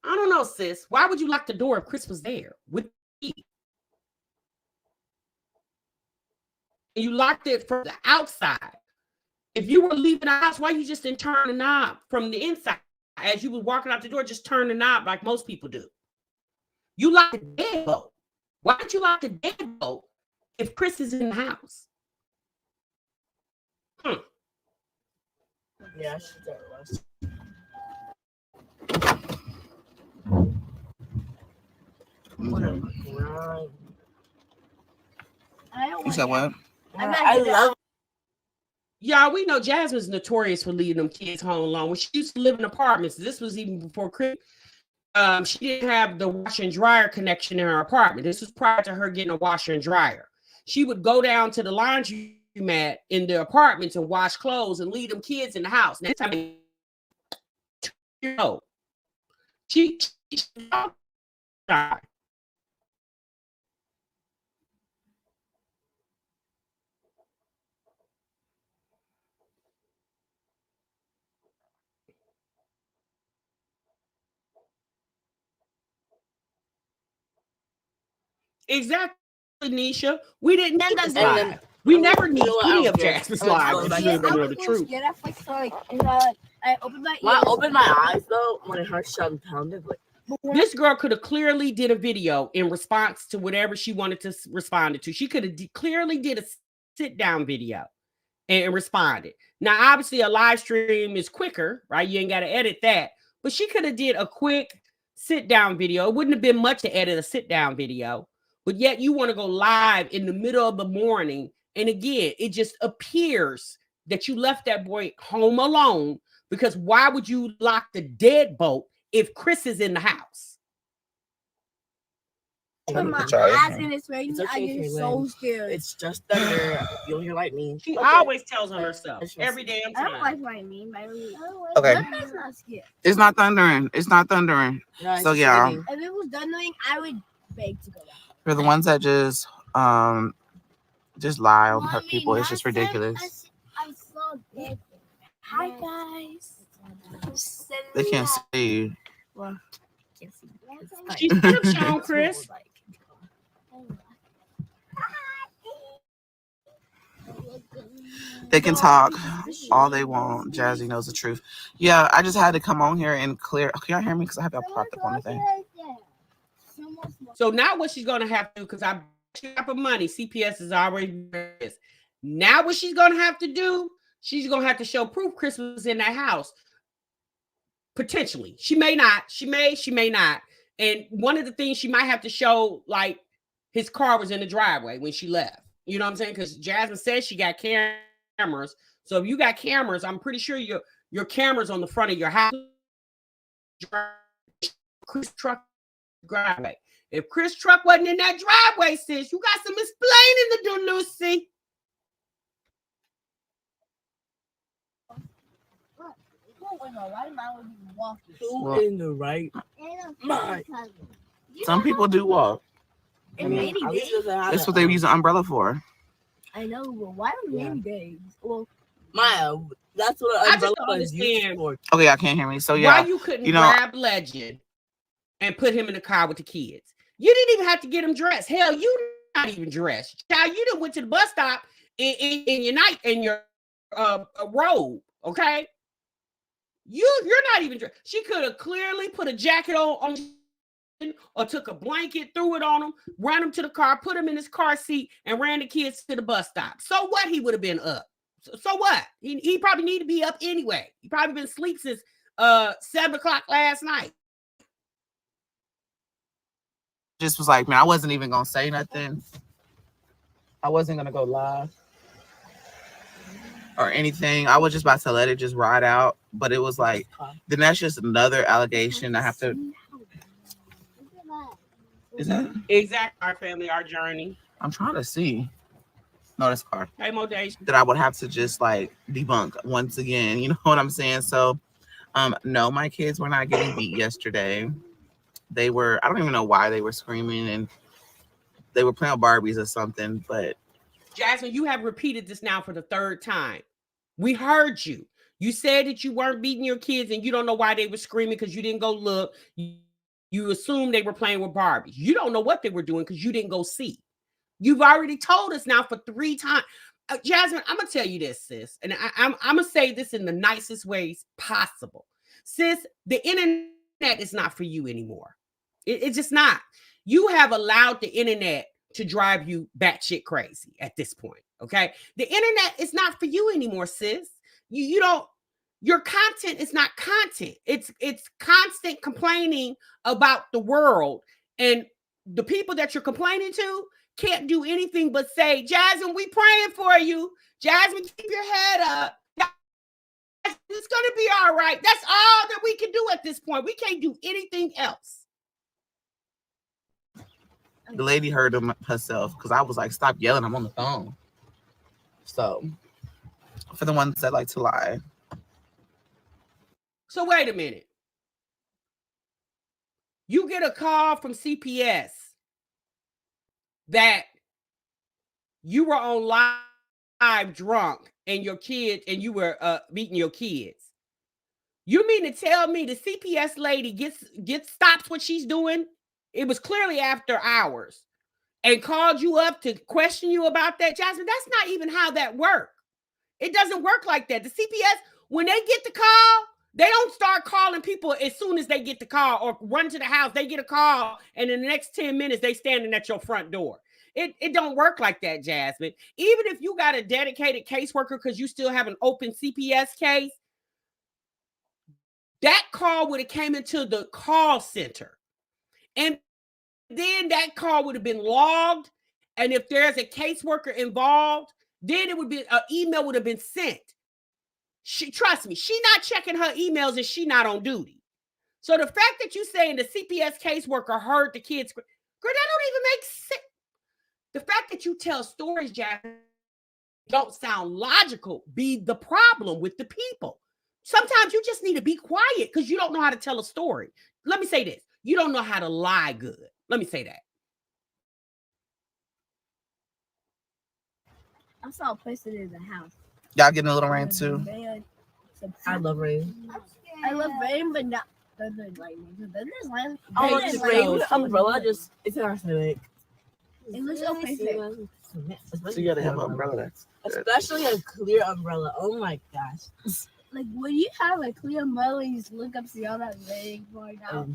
I don't know, sis. Why would you lock the door if Chris was there with the key? You locked it from the outside. If you were leaving the house, why you just didn't turn the knob from the inside? As you were walking out the door, just turn the knob like most people do. You locked the deadbolt. Why did you lock the deadbolt if Chris is in the house? Yeah, she thought it was. You said what? I love. Y'all, we know Jasmine's notorious for leaving them kids home alone. When she used to live in apartments, this was even before Chris. She didn't have the washer and dryer connection in her apartment. This was prior to her getting a washer and dryer. She would go down to the laundry mat in the apartments and wash clothes and leave them kids in the house. Next time, 2 years old. She exactly, Nisha. We didn't need this live. We never need any of Jasmine's lives. If you ain't gonna know the truth. I opened my eyes though when her heart started pounding. This girl could have clearly did a video in response to whatever she wanted to respond to. She could have clearly did a sit down video and responded. Now, obviously, a live stream is quicker, right? You ain't got to edit that. But she could have did a quick sit down video. It wouldn't have been much to edit a sit down video. But yet you want to go live in the middle of the morning. And again, it just appears that you left that boy home alone, because why would you lock the deadbolt if Chris is in the house? Open my eyes and it's raining. I get so scared. It's just thunder. You'll hear lightning. She always tells on herself every damn time. I don't like lightning. Okay. That's not scary. It's not thundering. It's not thundering. No, So yeah. If it was thundering, I would beg to go back. For the ones that just lie on people, it's just ridiculous. I saw that. Hi guys. They can't see you. Well, can't see. She should have shown Chris. They can talk all they want. Jazzy knows the truth. Yeah, I just had to come on here and clear. Can y'all hear me? Because I have that propped up on the thing. So now what she's gonna have to do, because I got for money, CPS is already this. Now what she's gonna have to do, she's gonna have to show proof Chris was in that house. Potentially. She may not. She may not. And one of the things she might have to show, like, his car was in the driveway when she left. You know what I'm saying? Because Jasmine says she got cameras. So if you got cameras, I'm pretty sure your cameras on the front of your house. Chris truck driveway. If Chris truck wasn't in that driveway, sis, you got some explaining to do, Lucy. Who in the right mind? Some people do walk. I mean, at least doesn't have That's that, what they use an umbrella for. I know, but why are men days? Well, Maya, that's what I an just umbrella don't is used understand for. Okay, I can't hear me. So yeah, why you couldn't you know- grab Legend and put him in the car with the kids. You didn't even have to get him dressed. Hell, you not even dressed. Child, you done went to the bus stop in your night in your robe. Okay, you're not even dressed. She could have clearly put a jacket on or took a blanket, threw it on him, ran him to the car, put him in his car seat, and ran the kids to the bus stop. So what? He would have been up. So what? He probably need to be up anyway. He probably been asleep since 7 o'clock last night. just was like, man, I wasn't even gonna say nothing. I wasn't gonna go live or anything. I was just about to let it just ride out. But it was like, then that's just another allegation I have to. Is that? Exactly. Our family, our journey. I'm trying to see. No, that's car. Hey, Modation. That I would have to just like debunk once again. You know what I'm saying? So, no, my kids were not getting beat yesterday. They were, I don't even know why they were screaming, and they were playing Barbies or something. But Jasmine, you have repeated this now for the third time. We heard you. You said that you weren't beating your kids and you don't know why they were screaming because you didn't go look. You assumed they were playing with Barbies. You don't know what they were doing because you didn't go see. You've already told us now for 3 times. Jasmine, I'm going to tell you this, sis. And I'm going to say this in the nicest ways possible. Sis, the internet is not for you anymore. It's just not. You have allowed the internet to drive you batshit crazy at this point, okay? The internet is not for you anymore, sis. You don't, your content is not content. It's constant complaining about the world, and the people that you're complaining to can't do anything but say, Jasmine, we praying for you. Jasmine, keep your head up. It's going to be all right. That's all that we can do at this point. We can't do anything else. the lady heard him herself because I was like, stop yelling, I'm on the phone. So, for the ones that like to lie. So wait a minute. You get a call from CPS that you were on live drunk and your kids, and you were beating your kids. You mean to tell me the CPS lady gets stops what she's doing? It was clearly after hours, and called you up to question you about that, Jasmine? That's not even how that works. It doesn't work like that. The CPS, when they get the call, they don't start calling people as soon as they get the call or run to the house. They get a call, and in the next 10 minutes, they standing at your front door. It don't work like that, Jasmine. Even if you got a dedicated caseworker because you still have an open CPS case, that call would have came into the call center. And then that call would have been logged. And if there's a caseworker involved, then it would be an email would have been sent. Trust me, she not checking her emails and she not on duty. So the fact that you saying the CPS caseworker heard the kids, girl, that don't even make sense. The fact that you tell stories, Jack, don't sound logical, be the problem with the people. Sometimes you just need to be quiet because you don't know how to tell a story. Let me say this. You don't know how to lie good. Let me say that. I saw a person in the house. Y'all getting a little rain too? I love rain. I love rain, but not thunder and lightning. The thunder and lightning. Oh, it's rain with umbrella. Just it's arsenic. It looks so perfect. So you gotta have an umbrella. That's good. Especially a clear umbrella. Oh my gosh. Like when you have a clear umbrella, you just look up, see all that rain pouring out.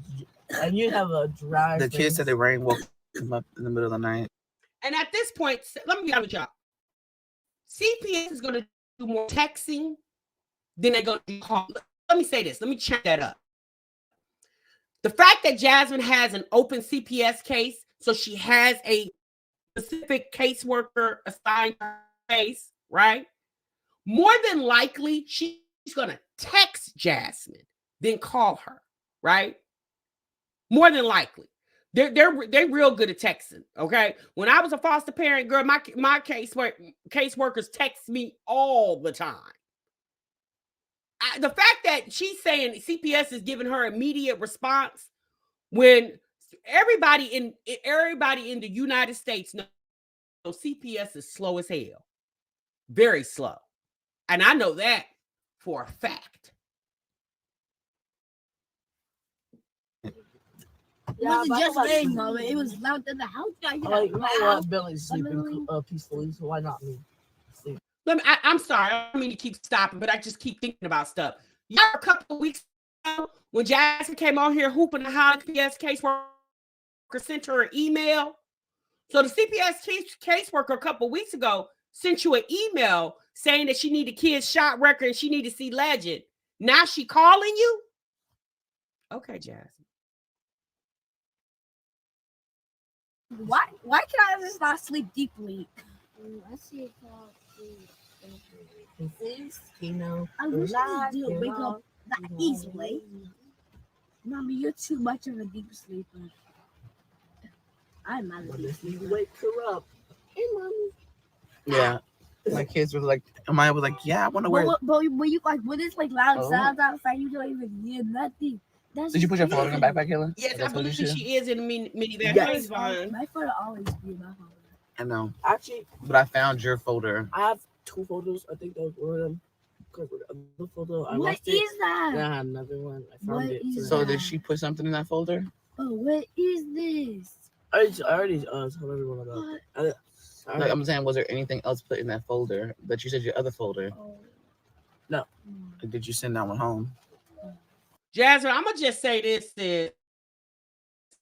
And you have a dry. The kids said the rain woke them up in the middle of the night. And at this point, let me be honest with y'all. CPS is going to do more texting than they're going to do calling. Let me say this. Let me check that up. The fact that Jasmine has an open CPS case, so she has a specific caseworker assigned to her case, right? More than likely, she's going to text Jasmine, then call her, right? More than likely. They're real good at texting, okay? When I was a foster parent, girl, my caseworkers text me all the time. The fact that she's saying CPS is giving her immediate response when everybody in the United States knows CPS is slow as hell, very slow, and I know that for a fact. It wasn't just rain, Mama. It was loud in the house. Like, you know what? Billy's sleeping peacefully, so why not me? Sleep. I'm sorry. I don't mean to keep stopping, but I just keep thinking about stuff. Yeah, a couple of weeks ago, when Jasmine came on here hooping the high CPS caseworker sent her an email. So the CPS caseworker a couple of weeks ago sent you an email saying that she needed kids' shot record and she needed to see Legend. Now she calling you? Okay, Jasmine. Why can I just not sleep deeply? I see it called I wish I didn't wake up that easily. Mommy, you're too much of a deep sleeper. I'm not a deep sleeper. Wake her up. Hey, Mommy. Yeah. My kids were like, Maya was like, yeah, I want to wear it. But when you like, when it's like loud sounds outside, you don't even hear nothing. Did you put your phone in the backpack, Kayla? Yes, I believe she is in the minivan. Yes. My phone will always be in my phone. I know. Actually, but I found your folder. I have 2 photos. I think that was one of them. Because the photo, I What lost is it. that? And I had another one. I found it. So did she put something in that folder? Oh, what is this? I already told everyone about it. Like, I'm saying, was there anything else put in that folder? But you said your other folder. Oh. No. Did you send that one home? Jasmine, I'm going to just say this.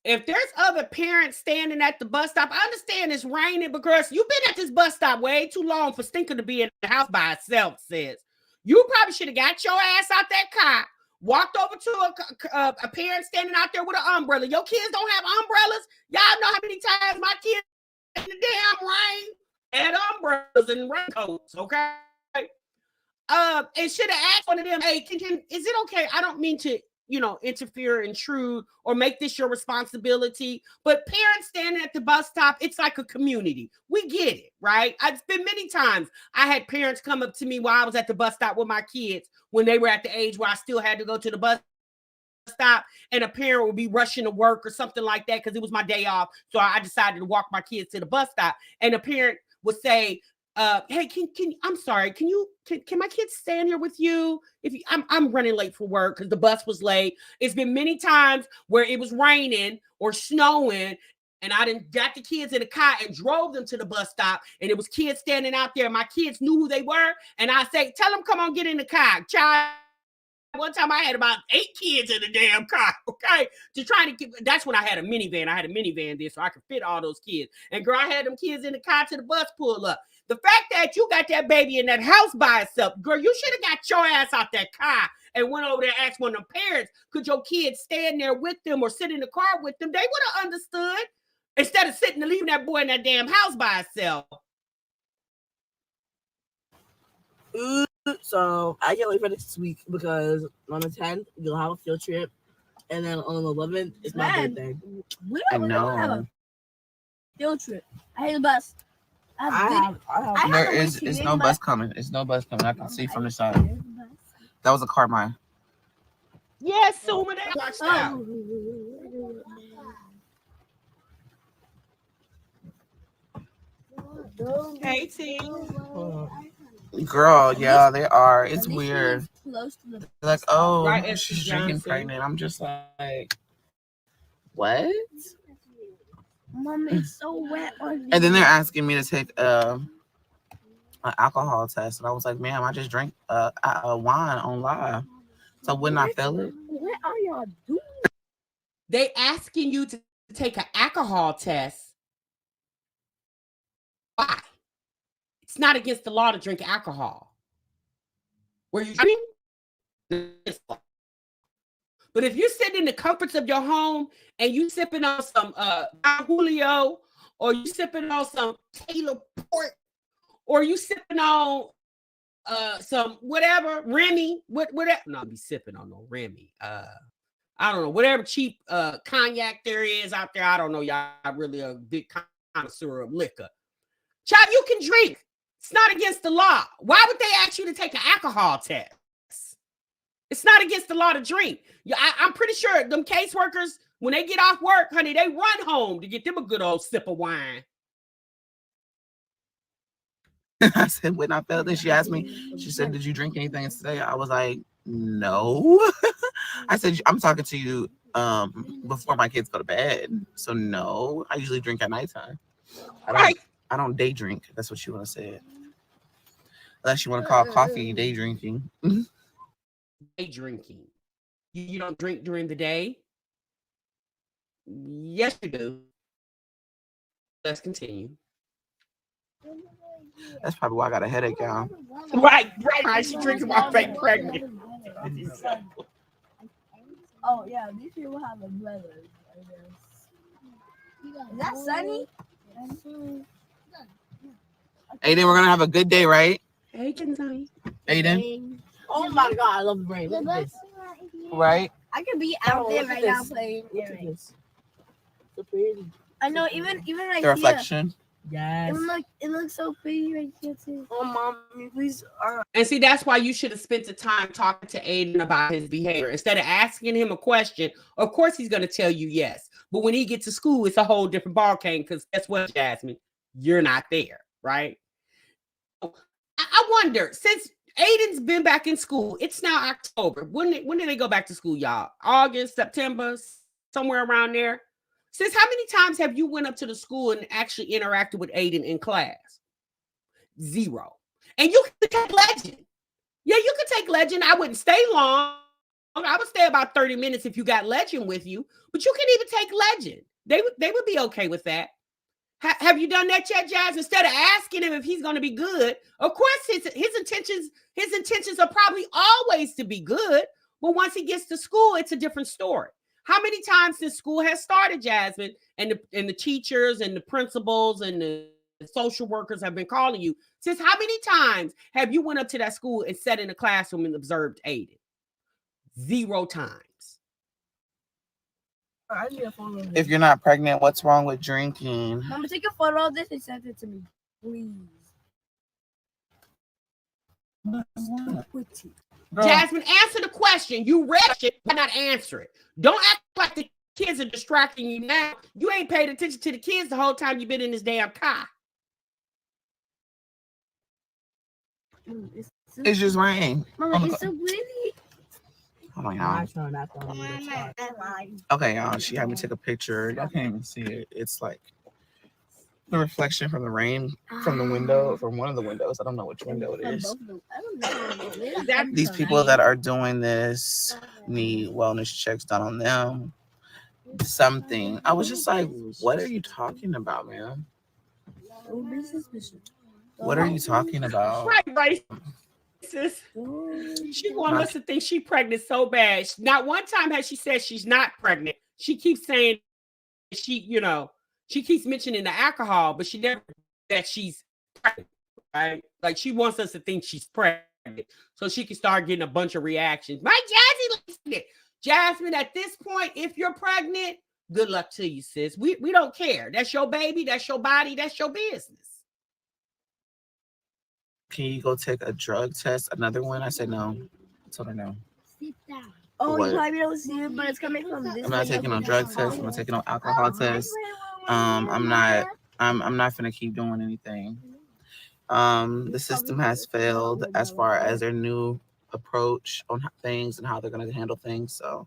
If there's other parents standing at the bus stop, I understand it's raining because you've been at this bus stop way too long for Stinker to be in the house by itself, sis. You probably should have got your ass out that car, walked over to a parent standing out there with an umbrella. Your kids don't have umbrellas. Y'all know how many times my kids in the damn rain had umbrellas and raincoats, okay? And should have asked one of them, hey, is it okay? I don't mean to, interfere, intrude, or make this your responsibility. But parents standing at the bus stop, it's like a community. We get it, right? It's been many times I had parents come up to me while I was at the bus stop with my kids when they were at the age where I still had to go to the bus stop, and a parent would be rushing to work or something like that because it was my day off. So I decided to walk my kids to the bus stop, and a parent would say, hey, I'm sorry, can my kids stand here with you? I'm running late for work because the bus was late. It's been many times where it was raining or snowing, and I done got the kids in the car and drove them to the bus stop, and it was kids standing out there. My kids knew who they were, and I say, tell them, come on, get in the car. Child, one time I had about 8 kids in the damn car, okay? That's when I had a minivan. I had a minivan there so I could fit all those kids. And girl, I had them kids in the car till the bus pull up. The fact that you got that baby in that house by itself, girl, you should have got your ass out that car and went over there and asked one of the parents, could your kids stand there with them or sit in the car with them? They would have understood instead of sitting and leaving that boy in that damn house by itself. So I can't wait for next week because on the 10th, you'll have a field trip. And then on the 11th, it's my birthday. We don't have a field trip. I hate the bus. It's no bus coming. It's no bus coming. I can see from the side. That was a car mine. Yes, Suma, they watched out. Hey, team. Girl, yeah, they are. It's weird. Like, oh, Right, she's Johnson. drinking pregnant. I'm just like, what? Mom, it's so wet on And then they're asking me to take an alcohol test, and I was like, "Ma'am, I just drank wine on live, so wouldn't I fail it?" What are y'all doing? They asking you to take an alcohol test. Why? It's not against the law to drink alcohol. Were you drinking? But if you're sitting in the comforts of your home and you sipping on some Julio, or you sipping on some Taylor Port, or you sipping on some whatever Remy, whatever. No, be sipping on no Remy. I don't know, whatever cheap cognac there is out there. I don't know. Y'all really a big connoisseur of liquor. Child, you can drink. It's not against the law. Why would they ask you to take an alcohol test? It's not against the law to drink. I'm pretty sure them caseworkers, when they get off work, honey, they run home to get them a good old sip of wine. I said, "When I felt this," she asked me. She said, "Did you drink anything today?" I was like, "No." I said, "I'm talking to you before my kids go to bed. So no, I usually drink at nighttime. I don't day drink. That's what you want to say. Unless you want to call coffee day drinking." Day drinking. You don't drink during the day? Yes, you do. Let's continue. That's probably why I got a headache, y'all. Right. She drinking my fake pregnant. Oh yeah, these people have a brother. Is that Sunny? Aiden, we're gonna have a good day, right? Hey, Kenzie. Aiden, Oh my God, I love the rain. Look at this. right? I could be out there look right at now this. playing. Look at this. So pretty. I know, even right The here. reflection. Yes. It looks so pretty right here too. Oh, mommy, please. And see, that's why you should have spent the time talking to Aiden about his behavior. Instead of asking him a question, of course he's going to tell you yes. But when he gets to school, it's a whole different ballgame, because guess what, Jasmine? You're not there, right? I wonder, since Aiden's been back in school, it's now October. When did they go back to school, y'all? August, September, somewhere around there? Since how many times have you went up to the school and actually interacted with Aiden in class? 0. And you could take Legend. Yeah, you could take Legend. I wouldn't stay long. I would stay about 30 minutes if you got Legend with you, but you can even take Legend. They would be okay with that. Have you done that yet, Jazz? Instead of asking him if he's going to be good, of course his intentions are probably always to be good, but once he gets to school, it's a different story. How many times since school has started, Jasmine, and the teachers and the principals and the social workers have been calling you? Since how many times have you went up to that school and sat in a classroom and observed Aiden? 0 times. I need a phone number. If you're not pregnant, what's wrong with drinking? Mama, take a photo of this and send it to me, please. Jasmine, answer the question. You read it, but not answer it. Don't act like the kids are distracting you now. You ain't paid attention to the kids the whole time you've been in this damn car. It's just rain. Mama, it's so pretty. Hold on, I y'all. turned that on. Okay, y'all. She had me take a picture. Y'all can't even see it. It's like the reflection from the rain from the window, from one of the windows. I don't know which window it is. These people that are doing this need wellness checks done on them. Something. I was just like, what are you talking about, man? What are you talking about? Right, sis. She wants us to think she's pregnant so bad. Not one time has she said she's not pregnant. She keeps saying she keeps mentioning the alcohol, but she never that she's pregnant, right? Like she wants us to think she's pregnant so she can start getting a bunch of reactions. My Jazzy, Jasmine, at this point, if you're pregnant, good luck to you, sis. We don't care. That's your baby, that's your body, that's your business. Can you go take a drug test? Another one? I said no. I told her no. Oh, What? you probably don't see it, but it's coming from this. I'm not taking no drug test. I'm not taking no alcohol test. I'm not gonna keep doing anything. The system has failed as far as their new approach on things and how they're gonna handle things. So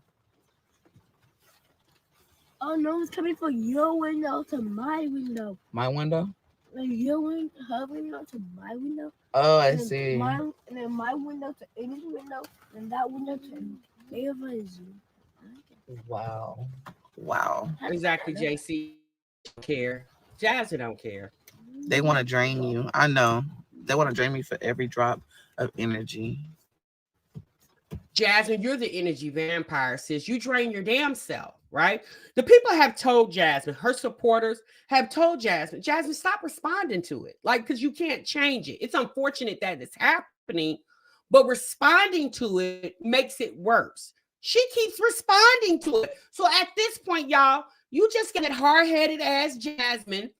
Oh no, it's coming from your window to my window. My window? Like your window, her window to my window. Oh, I and then see. and then my window to Amy's window, and that window to Ava's. Wow. Wow. Exactly, JC. Don't care. Jazzy don't care. They want to drain you. I know. They want to drain me for every drop of energy. Jasmine, you're the energy vampire, sis. You drain your damn self, right? The people have told Jasmine, her supporters have told Jasmine, stop responding to it. Like, because you can't change it. It's unfortunate that it's happening, but responding to it makes it worse. She keeps responding to it. So at this point, y'all, you just get hard-headed ass Jasmine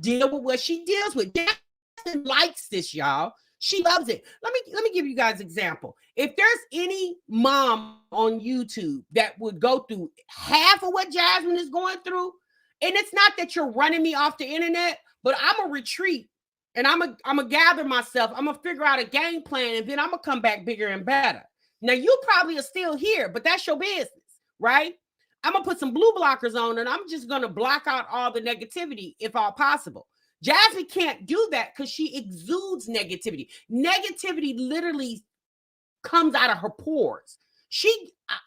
deal with what she deals with. Jasmine likes this, y'all. She loves it. Let me give you guys an example. If there's any mom on YouTube that would go through half of what Jasmine is going through, and it's not that you're running me off the internet, but I'm gonna retreat and I'm gonna gather myself. I'm gonna figure out a game plan, and then I'm gonna come back bigger and better. Now you probably are still here, but that's your business, right? I'm gonna put some blue blockers on, and I'm just gonna block out all the negativity if all possible. Jazzy can't do that because she exudes negativity. Negativity literally comes out of her pores.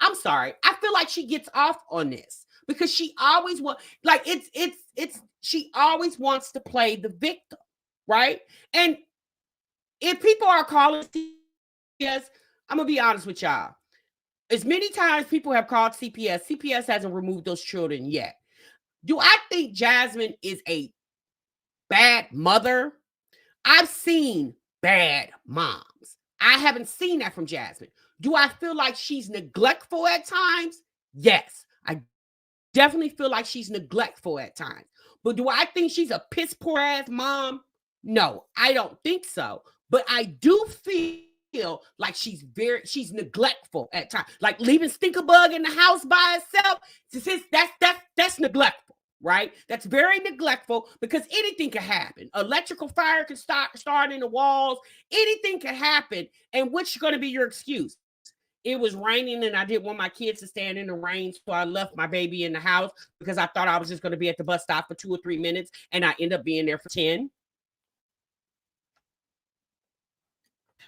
I'm sorry, I feel like she gets off on this because she always she always wants to play the victim, right? And if people are calling CPS, I'm gonna be honest with y'all. As many times people have called CPS hasn't removed those children yet. Do I think Jasmine is a bad mother? I've seen bad moms. I haven't seen that from Jasmine. Do I feel like she's neglectful at times? Yes, I definitely feel like she's neglectful at times. But do I think she's a piss poor ass mom? No, I don't think so. But I do feel like she's neglectful at times. Like leaving Stinkerbug in the house by herself. That's neglectful. Right? That's very neglectful because anything can happen. Electrical fire can start in the walls. Anything can happen. And what's going to be your excuse? It was raining and I didn't want my kids to stand in the rain, so I left my baby in the house because I thought I was just going to be at the bus stop for 2 or 3 minutes, and I end up being there for 10.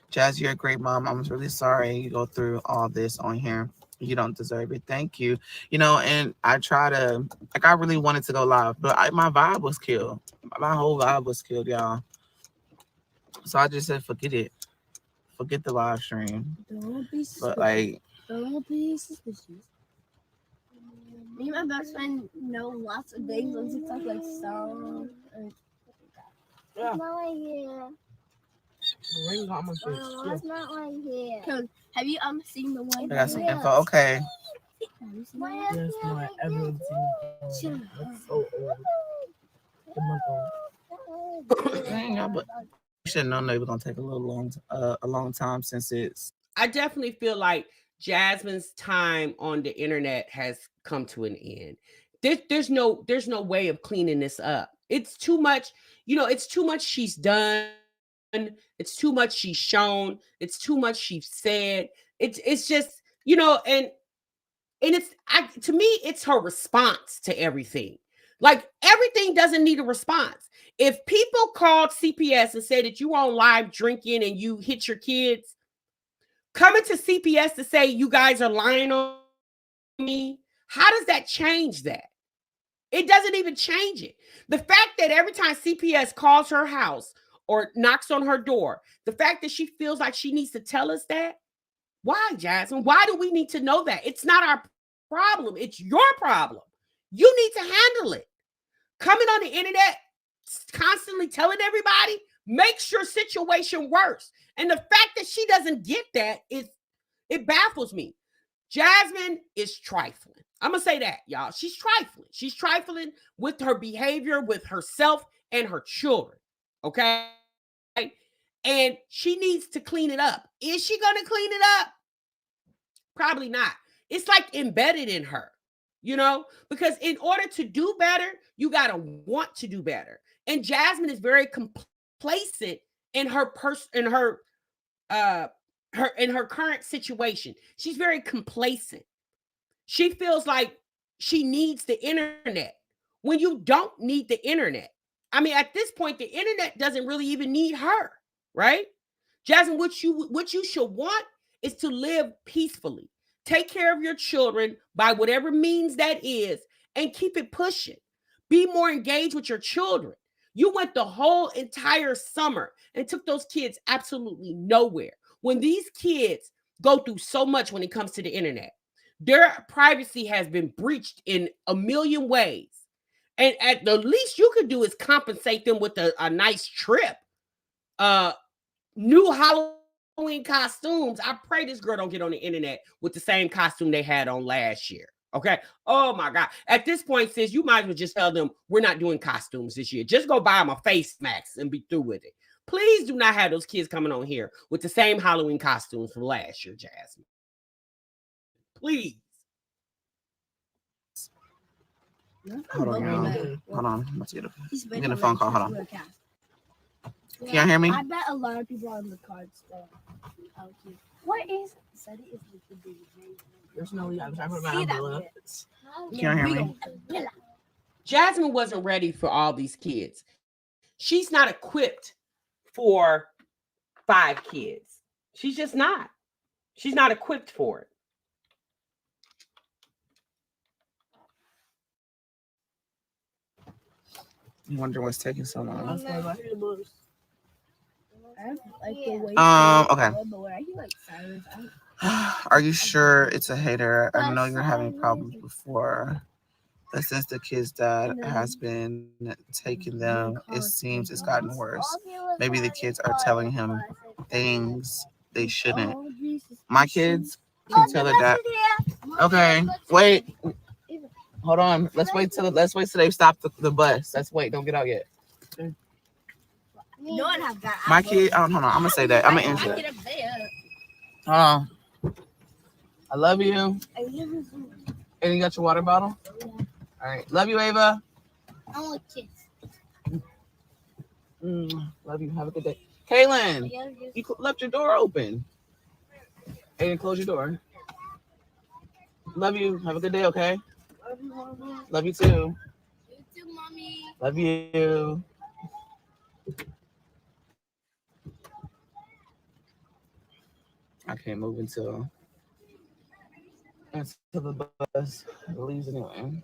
Jazz, you're a great mom. I'm really sorry you go through all this on here. You don't deserve it. Thank you. And I try to, I really wanted to go live, but my vibe was killed. My whole vibe was killed, y'all. So I just said, forget it. Forget the live stream. Don't be suspicious. But don't be suspicious. Me and my best friend know lots of things on TikTok, like so. Yeah. It's not right here. Ring on my face. It's not right here. Cause have you seen the one? I got some info. Okay. Have you seen the Yes, my everyone's seen it. That's so old. The month old. Dang, but you should have known they were gonna take a long time since it's. I definitely feel like Jasmine's time on the internet has come to an end. There's no way of cleaning this up. It's too much. It's too much she's done. It's too much she's shown. It's too much she's said. It's just, and to me, it's her response to everything. Like everything doesn't need a response. If people called CPS and said that you were on live drinking and you hit your kids, coming to CPS to say you guys are lying on me, how does that change that? It doesn't even change it. The fact that every time CPS calls her house or knocks on her door, the fact that she feels like she needs to tell us that, why, Jasmine? Why do we need to know that? It's not our problem. It's your problem. You need to handle it. Coming on the internet, constantly telling everybody, makes your situation worse. And the fact that she doesn't get that, it baffles me. Jasmine is trifling. I'm going to say that, y'all. She's trifling. She's trifling with her behavior, with herself and her children. Okay? And she needs to clean it up. Is she going to clean it up? Probably not. It's like embedded in her, because in order to do better, you got to want to do better. And Jasmine is very complacent in her current situation. She's very complacent. She feels like she needs the internet when you don't need the internet. I mean, at this point, the internet doesn't really even need her, right? Jasmine, what you should want is to live peacefully. Take care of your children by whatever means that is, and keep it pushing. Be more engaged with your children. You went the whole entire summer and took those kids absolutely nowhere. When these kids go through so much when it comes to the internet, their privacy has been breached in a million ways. And at the least you could do is compensate them with a nice trip. New Halloween costumes. I pray this girl don't get on the internet with the same costume they had on last year. Okay. Oh my God. At this point, sis, you might as well just tell them we're not doing costumes this year. Just go buy them a face mask and be through with it. Please do not have those kids coming on here with the same Halloween costumes from last year, Jasmine. Please. Hold on, y'all. Hold on. I'm getting a phone call. Hold on. Can y'all hear me? I bet a lot of people on the cards though. What is said it is the big There's no I'm trying to put my umbrella. Can y'all hear me? Jasmine wasn't ready for all these kids. She's not equipped for 5 kids. She's just not. She's not equipped for it. You wonder what's taking so long. Okay. Are you sure it's a hater? I know you're having problems before. But since the kid's dad has been taking them, it seems it's gotten worse. Maybe the kids are telling him things they shouldn't. My kids can tell their dad. Okay, wait. Hold on. Let's wait till they stop the bus. Let's wait. Don't get out yet. My kid. Hold on. I'm gonna say that. I'm gonna answer that. Hold on. I love you. And you got your water bottle? All right. Love you, Ava. I want kiss. Love you. Have a good day. Kaylin, you left your door open. Aiden, close your door. Love you. Have a good day, okay? Love you too. You too, mommy. Love you. I can't move until the bus leaves anyway.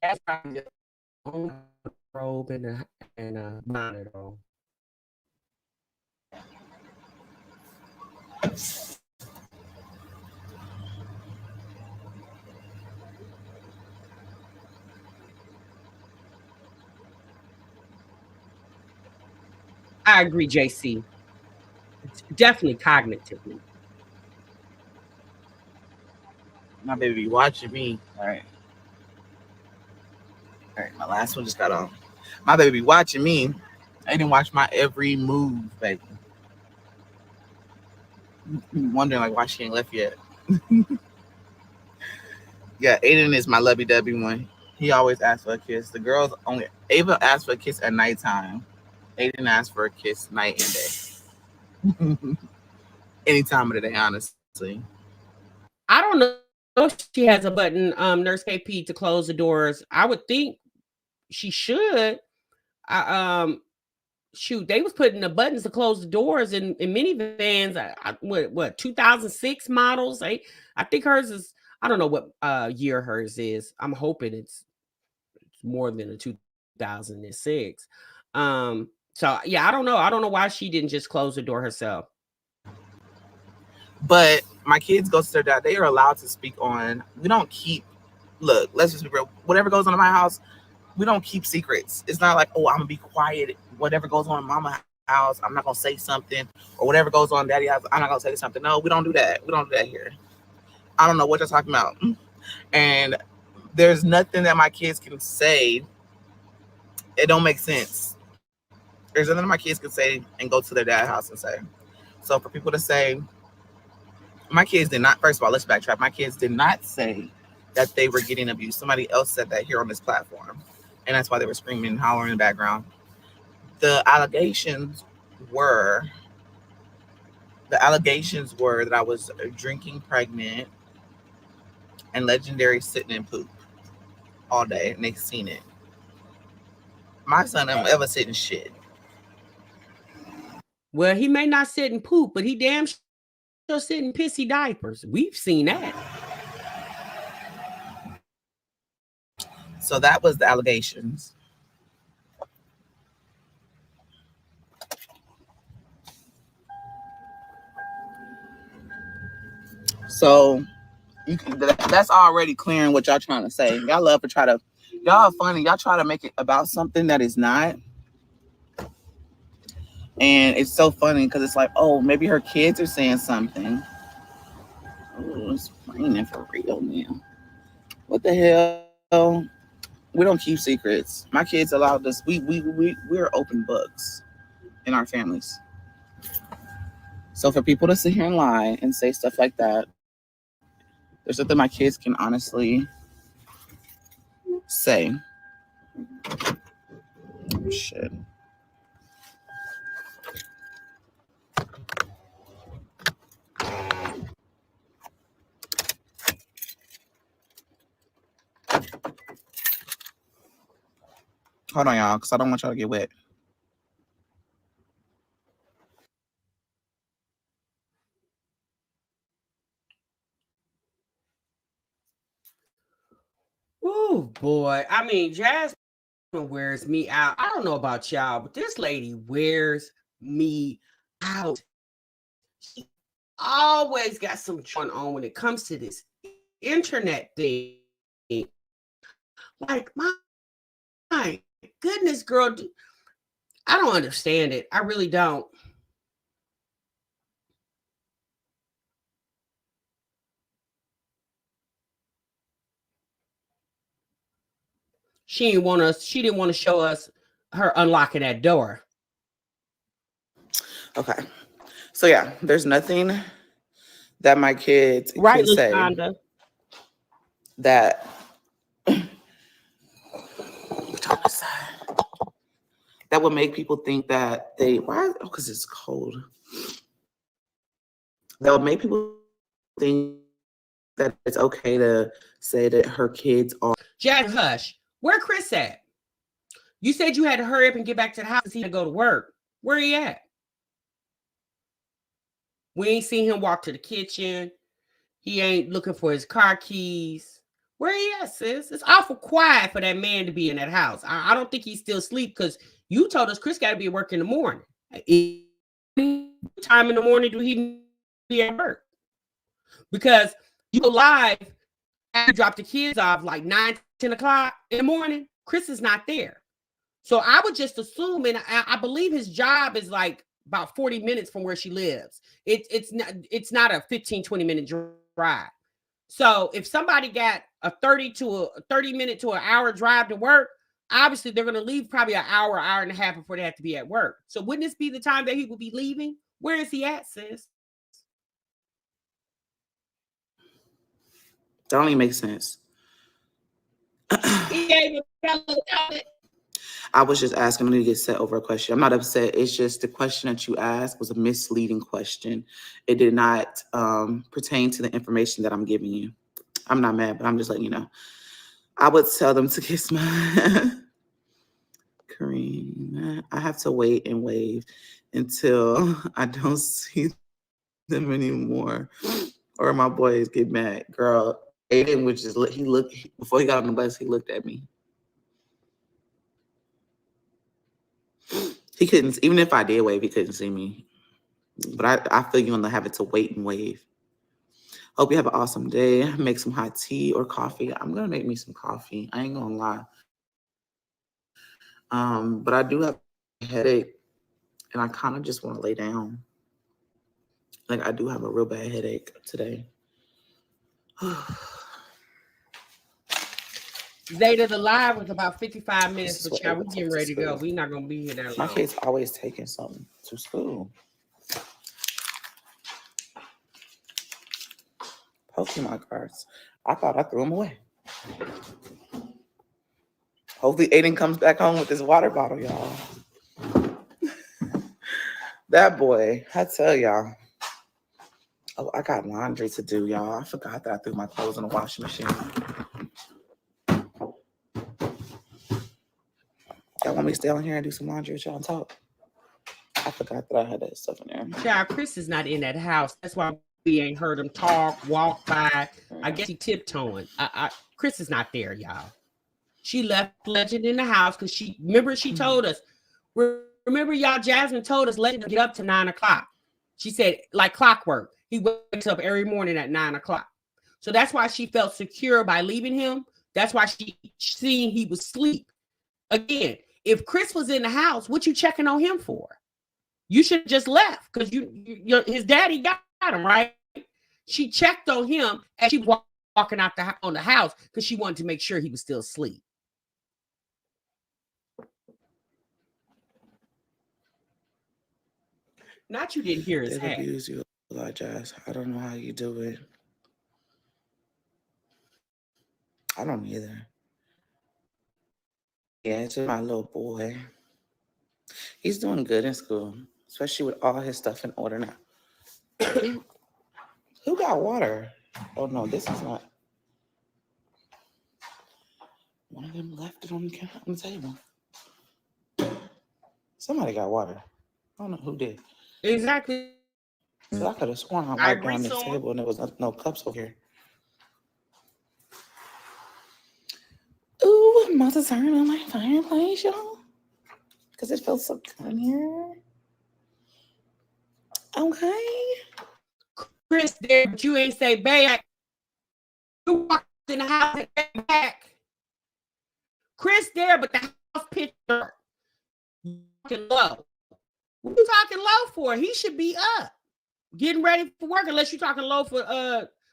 That's probably the robe and a monitor. I agree, JC. It's definitely cognitively. My baby watching me. All right. My last one just got on. My baby watching me. I didn't watch my every move, baby. I'm wondering like why she ain't left yet. Yeah, Aiden is my lovey-dovey one. He always asks for a kiss. The girls only Ava asks for a kiss at nighttime. Aiden asks for a kiss night and day. Any time of the day, honestly. I don't know if she has a button, Nurse KP, to close the doors. I would think she should. Shoot, they was putting the buttons to close the doors in minivans. What 2006 models? I think hers is. I don't know what year hers is. I'm hoping it's more than a 2006. So yeah, I don't know. I don't know why she didn't just close the door herself. But my kids go to their dad. They are allowed to speak on. We don't keep. Look, let's just be real. Whatever goes on in my house, we don't keep secrets. It's not like, oh, I'm gonna be quiet. Whatever goes on in mama's house, I'm not gonna say something. Or whatever goes on in daddy's house, I'm not gonna say something. No, we don't do that. We don't do that here. I don't know what you're talking about. And there's nothing that my kids can say. It don't make sense. There's nothing my kids can say and go to their dad's house and say. So for people to say, my kids did not, first of all, let's backtrack. My kids did not say that they were getting abused. Somebody else said that here on this platform. and that's why they were screaming and hollering in the background. The allegations were that I was drinking pregnant and Legendary sitting in poop all day, and they seen it. My son don't ever sit in shit. Well, he may not sit in poop, but he damn sure sit in pissy diapers. We've seen that. So that was the allegations. So that's already clearing what y'all trying to say. Y'all love to y'all are funny. Y'all try to make it about something that is not. And it's so funny because it's like, oh, maybe her kids are saying something. Oh, it's raining for real, man. What the hell? We don't keep secrets. My kids allowed us. We're open books in our families. So for people to sit here and lie and say stuff like that, there's something my kids can honestly say. Oh, shit. Hold on, y'all, because I don't want y'all to get wet. Oh boy. I mean, Jasmine wears me out. I don't know about y'all, but this lady wears me out. She always got some going on when it comes to this internet thing. Like, my goodness, girl, I don't understand it. I really don't. She didn't want to show us her unlocking that door. Okay. So yeah, there's nothing that my kids Right, can say LaShonda? that that would make people think that because it's cold. That would make people think that it's okay to say that her kids are. Jack, hush. Where Chris at? You said you had to hurry up and get back to the house. He had to go to work. Where he at? We ain't seen him walk to the kitchen. He ain't looking for his car keys. Where he at, sis? It's awful quiet for that man to be in that house. I don't think he's still asleep because you told us Chris got to be at work in the morning. Time in the morning do he be at work? Because you go live after you drop the kids off like 9, 10 o'clock in the morning. Chris is not there. So I would just assume, and I believe his job is like about 40 minutes from where she lives. It's not a 15, 20 minute drive. So if somebody got a 30 minute to an hour drive to work, obviously they're going to leave probably an hour and a half before they have to be at work. So wouldn't this be the time that he would be leaving? Where is he at, sis? That don't even make sense. I was just asking. I need to get set over a question. I'm not upset. It's just the question that you asked was a misleading question. It did not pertain to the information that I'm giving you. I'm not mad, but I'm just letting you know. I would tell them to kiss my Kareem. I have to wait and wave until I don't see them anymore, or my boys get mad. Girl, Aiden was just he looked before he got on the bus. He looked at me. He couldn't, even if I did wave, he couldn't see me. But I feel you on the habit to wait and wave. Hope you have an awesome day. Make some hot tea or coffee. I'm gonna make me some coffee. I ain't gonna lie. But I do have a headache, and I kind of just want to lay down. Like I do have a real bad headache today. Zeta, the live was about 55 minutes, but yeah, we're getting ready to go. We're not going to be here that long. My kid's always taking something to school. Pokemon cards. I thought I threw them away. Hopefully Aiden comes back home with his water bottle, y'all. That boy, I tell y'all. Oh, I got laundry to do, y'all. I forgot that I threw my clothes in the washing machine. Y'all want me to stay on here and do some laundry with y'all and talk? I forgot that I had that stuff in there. Child, Chris is not in that house. That's why we ain't heard him talk, walk by. I guess he tiptoeing. Chris is not there, y'all. She left Legend in the house because she told us. Remember, y'all, Jasmine told us Legend to get up to 9 o'clock. She said, like clockwork, he wakes up every morning at 9 o'clock. So that's why she felt secure by leaving him. That's why she seen he was asleep. Again, if Chris was in the house, what you checking on him for? You should have just left because his daddy got him, right? She checked on him as she was walking out on the house because she wanted to make sure he was still asleep. Not you didn't hear his They hat. abuse you a lot, Jazz. I don't know how you do it. I don't either. Yeah, it's just my little boy. He's doing good in school, especially with all his stuff in order now. Who got water? Oh, no, this is not. One of them left it on the table. Somebody got water. I don't know who did. Exactly. So I could have sworn I wiped down this table and there was no cups over here. Ooh, I'm about to turn on my fireplace, y'all. Because it feels so good in here. Okay. Chris there, but you ain't say back. You walked in the house and came back. Chris there, but the house pitch dark. Talking low. What you talking low for? He should be up, getting ready for work, unless you're talking low for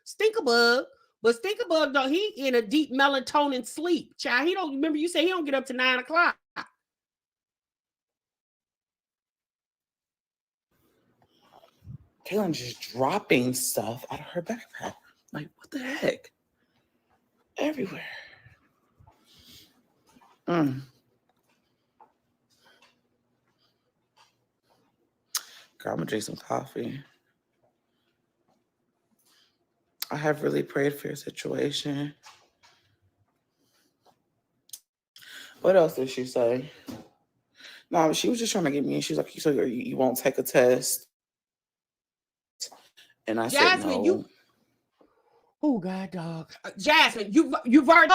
Stinkerbug. But Stinkerbug, though, he in a deep melatonin sleep. Child, he don't remember you say he don't get up to 9 o'clock. Kaylin just dropping stuff out of her backpack. Like, what the heck? Everywhere. Girl, I'm gonna drink some coffee. I have really prayed for your situation. What else did she say? No, she was just trying to get me, and she was like, "So you won't take a test?" And I said, "No." Oh God, dog, Jasmine, you've already.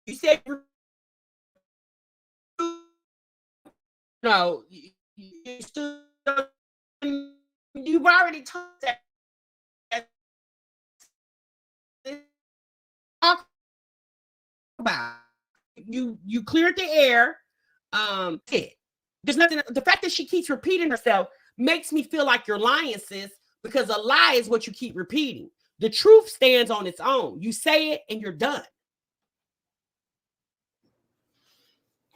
You said no. You've already talked that. Talk about you cleared the air. There's nothing. The fact that she keeps repeating herself makes me feel like you're lying, sis, because a lie is what you keep repeating. The truth stands on its own. You say it and you're done.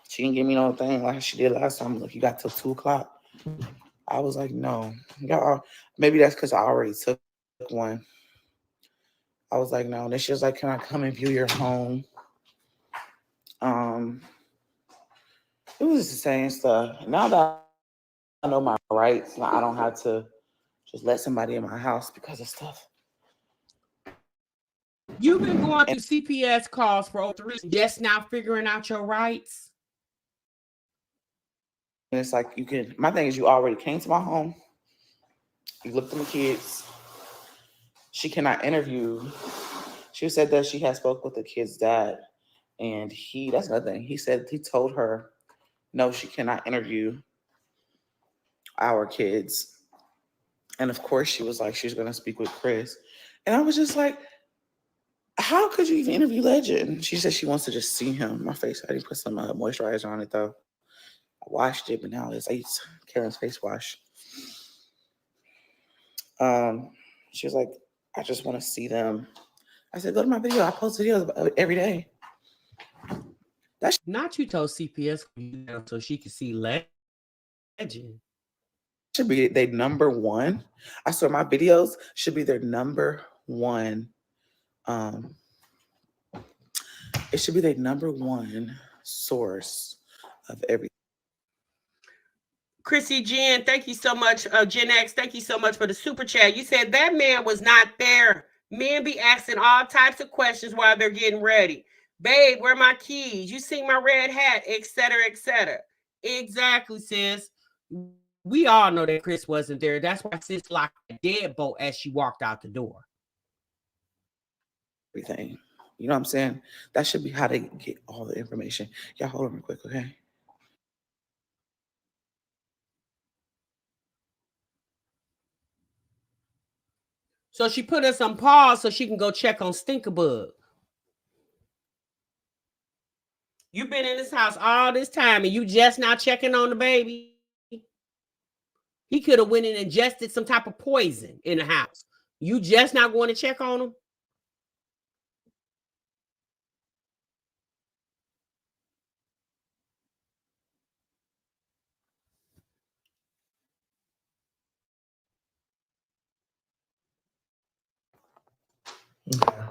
She didn't give me no thing like she did last time. Look, you got till 2 o'clock. I was like, no. Y'all, maybe that's because I already took one. I was like, no. Then she was like, can I come and view your home? It was the same stuff. Now that I know my rights, I don't have to just let somebody in my house because of stuff. You've been going through CPS calls for over 3 years, just now figuring out your rights. And it's like my thing is you already came to my home. You looked at my kids. She cannot interview. She said that she had spoke with the kid's dad. And that's another thing. He said he told her, no, she cannot interview our kids. And of course she was like, she's going to speak with Chris. And I was just like, how could you even interview Legend? She said she wants to just see him. My face, I didn't put some moisturizer on it though. I washed it, but now I used Karen's face wash. She was like, I just want to see them. I said, go to my video. I post videos every day. Not you told CPS so she could see Legend. Should be their number one. I swear my videos should be their number one. It should be their number one source of everything. Chrissy Jen, thank you so much. Gen X, thank you so much for the super chat. You said that man was not there. Men be asking all types of questions while they're getting ready. Babe, where are my keys? You seen my red hat, etc., etc. Exactly, sis. We all know that Chris wasn't there. That's why sis locked a deadbolt as she walked out the door. Everything. You know what I'm saying? That should be how they get all the information. Y'all hold on real quick, okay? So she put us on pause so she can go check on Stinkerbug. You've been in this house all this time and you just now checking on the baby. He could have went and ingested some type of poison in the house. You just not going to check on him? Okay.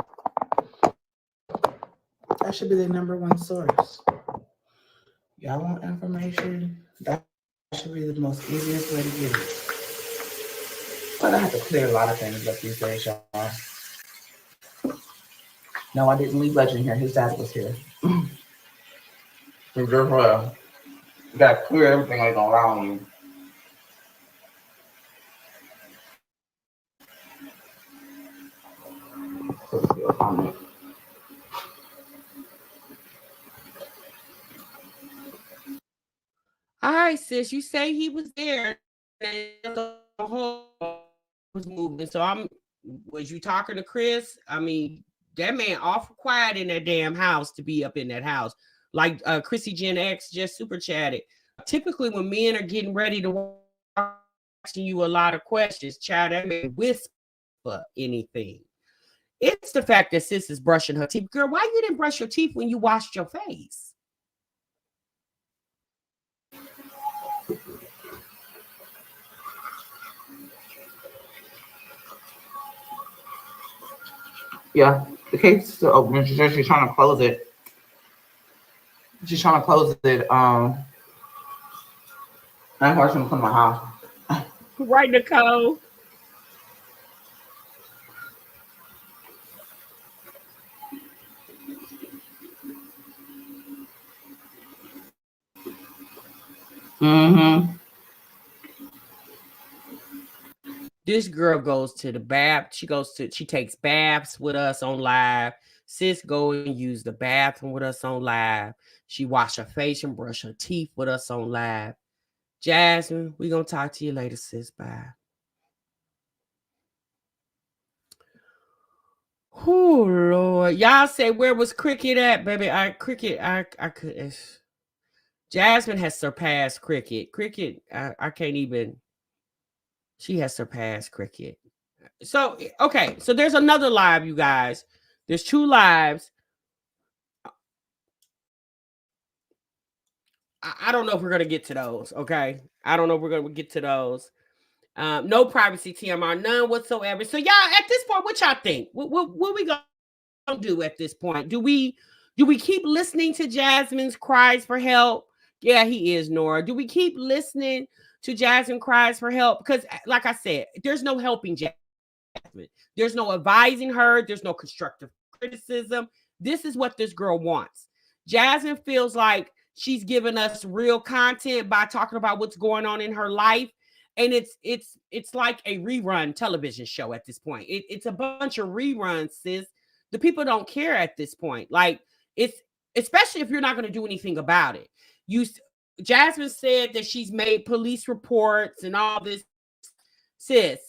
That should be the #1 source. Y'all want information? That should be the most easiest way to get it. But I have to clear a lot of things up these days, y'all. No, I didn't leave Legend here. His dad was here. So therefore, you gotta clear everything like around you. All right, sis, you say he was there. The whole was moving. So was you talking to Chris? I mean, that man awful quiet in that damn house to be up in that house. Like Chrissy Gen X just super chatted. Typically, when men are getting ready to asking you a lot of questions, child, that may whisper anything. It's the fact that sis is brushing her teeth. Girl, why you didn't brush your teeth when you washed your face? Yeah, the case is still open. She's trying to close it. She's trying to close it. I'm forcing to come to my house. Right, Nicole. Mm-hmm. This girl goes to the bath. She takes baths with us on live. Sis go and use the bathroom with us on live. She wash her face and brush her teeth with us on live. Jasmine, we gonna talk to you later, sis. Bye. Oh Lord, y'all say where was Cricket at, baby? I could. Jasmine has surpassed Cricket. Cricket, I can't even. She has surpassed Cricket. So, okay. So there's another live, you guys. There's 2 lives. I don't know if we're going to get to those. Okay. I don't know if we're going to get to those. No privacy TMR, none whatsoever. So y'all, at this point, what y'all think? What we going to do at this point? Do we keep listening to Jasmine's cries for help? Yeah, he is, Nora. Do we keep listening to Jasmine cries for help? Because like I said, there's no helping Jasmine. There's no advising her. There's no constructive criticism. This is what this girl wants. Jasmine feels like she's giving us real content by talking about what's going on in her life. And it's like a rerun television show at this point. It's a bunch of reruns, sis. The people don't care at this point. Like, it's especially if you're not going to do anything about it. Jasmine said that she's made police reports and all this. Sis,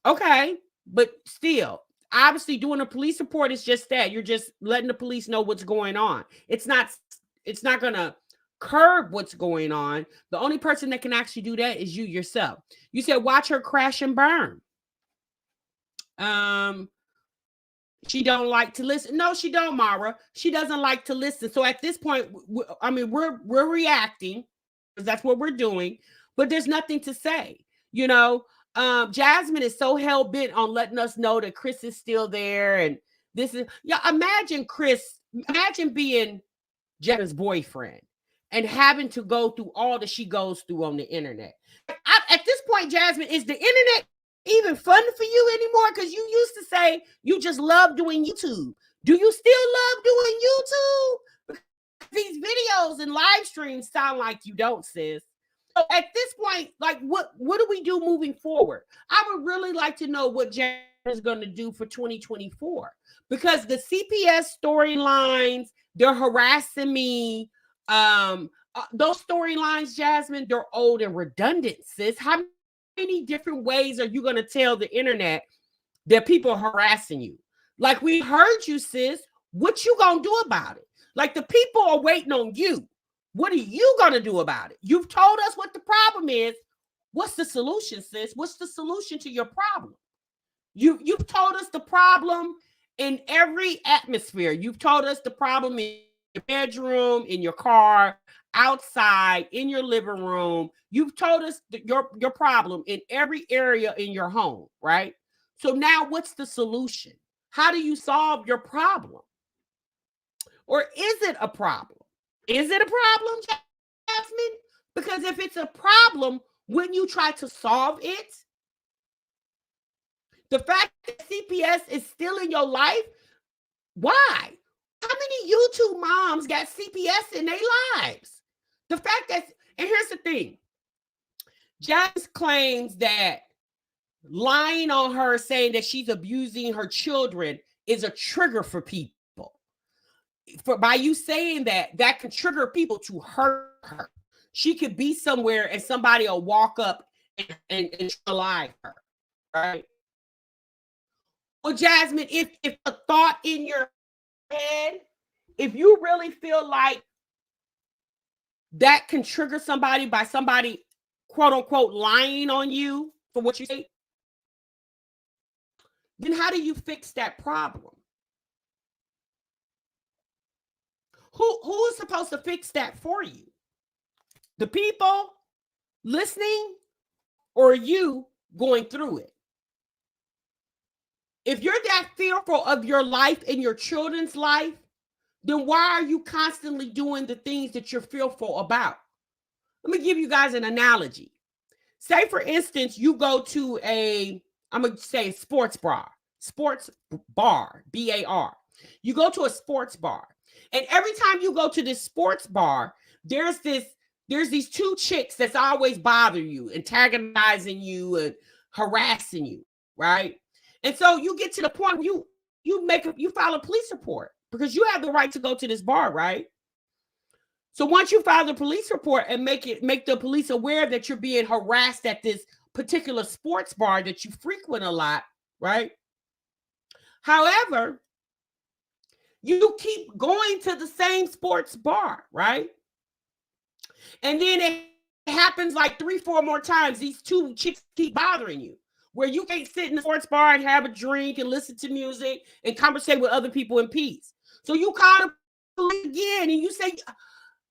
okay, but still, obviously doing a police report is just that. You're just letting the police know what's going on. It's not going to curb what's going on. The only person that can actually do that is you yourself. You said watch her crash and burn. She don't like to listen. No, she don't, Mara. She doesn't like to listen. So at this point, we're reacting because that's what we're doing, but there's nothing to say. You know, Jasmine is so hell-bent on letting us know that Chris is still there. And this is, yeah, imagine Chris, imagine being Jenna's boyfriend and having to go through all that she goes through on the internet. At this point, Jasmine, is the internet even fun for you anymore? Because you used to say you just love doing YouTube. Do you still love doing YouTube? Because these videos and live streams sound like you don't, sis. So at this point, like, what do we do moving forward? I would really like to know what Jasmine is going to do for 2024, because the CPS storylines, they're harassing me. Those storylines, Jasmine, they're old and redundant, sis. How many different ways are you going to tell the internet that people are harassing you? Like, we heard you, sis. What you going to do about it? Like, the people are waiting on you. What are you going to do about it? You've told us what the problem is. What's the solution, sis? What's the solution to your problem? You've told us the problem in every atmosphere. You've told us the problem in your bedroom, in your car, outside, in your living room. You've told us your problem in every area in your home, right? So now what's the solution? How do you solve your problem? Or is it a problem? Is it a problem, Jasmine? Because if it's a problem, wouldn't you try to solve it? The fact that CPS is still in your life, why? How many YouTube moms got CPS in their lives? The fact that, and here's the thing, Jazz claims that lying on her, saying that she's abusing her children, is a trigger for people. By you saying that can trigger people to hurt her. She could be somewhere and somebody will walk up and lie her, right? Well, Jasmine, if a thought in your head, if you really feel like that can trigger somebody by somebody, quote unquote, lying on you for what you say, then how do you fix that problem? Who is supposed to fix that for you? The people listening or you going through it? If you're that fearful of your life and your children's life, then why are you constantly doing the things that you're fearful about? Let me give you guys an analogy. Say, for instance, you go to I'm going to say sports bar, B-A-R. You go to a sports bar, and every time you go to this sports bar, there's these two chicks that's always bothering you, antagonizing you and harassing you, right? And so you get to the point where you file a police report because you have the right to go to this bar, right? So once you file the police report and make the police aware that you're being harassed at this particular sports bar that you frequent a lot, right? However, you keep going to the same sports bar, right? And then it happens like 3-4 more times. These two chicks keep bothering you, where you can't sit in the sports bar and have a drink and listen to music and conversate with other people in peace. So you call the police again and you say,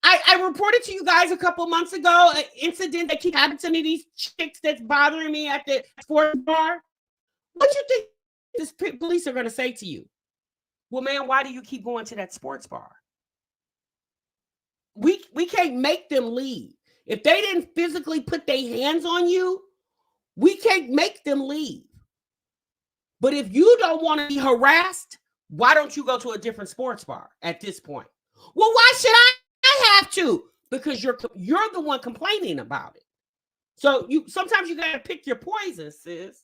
I reported to you guys a couple months ago an incident that keep happening to these chicks that's bothering me at the sports bar. What do you think this police are going to say to you? Well, man, why do you keep going to that sports bar? We can't make them leave. If they didn't physically put their hands on you, we can't make them leave. But if you don't want to be harassed, why don't you go to a different sports bar at this point? Well, why should I have to? Because you're the one complaining about it. So sometimes you got to pick your poison, sis.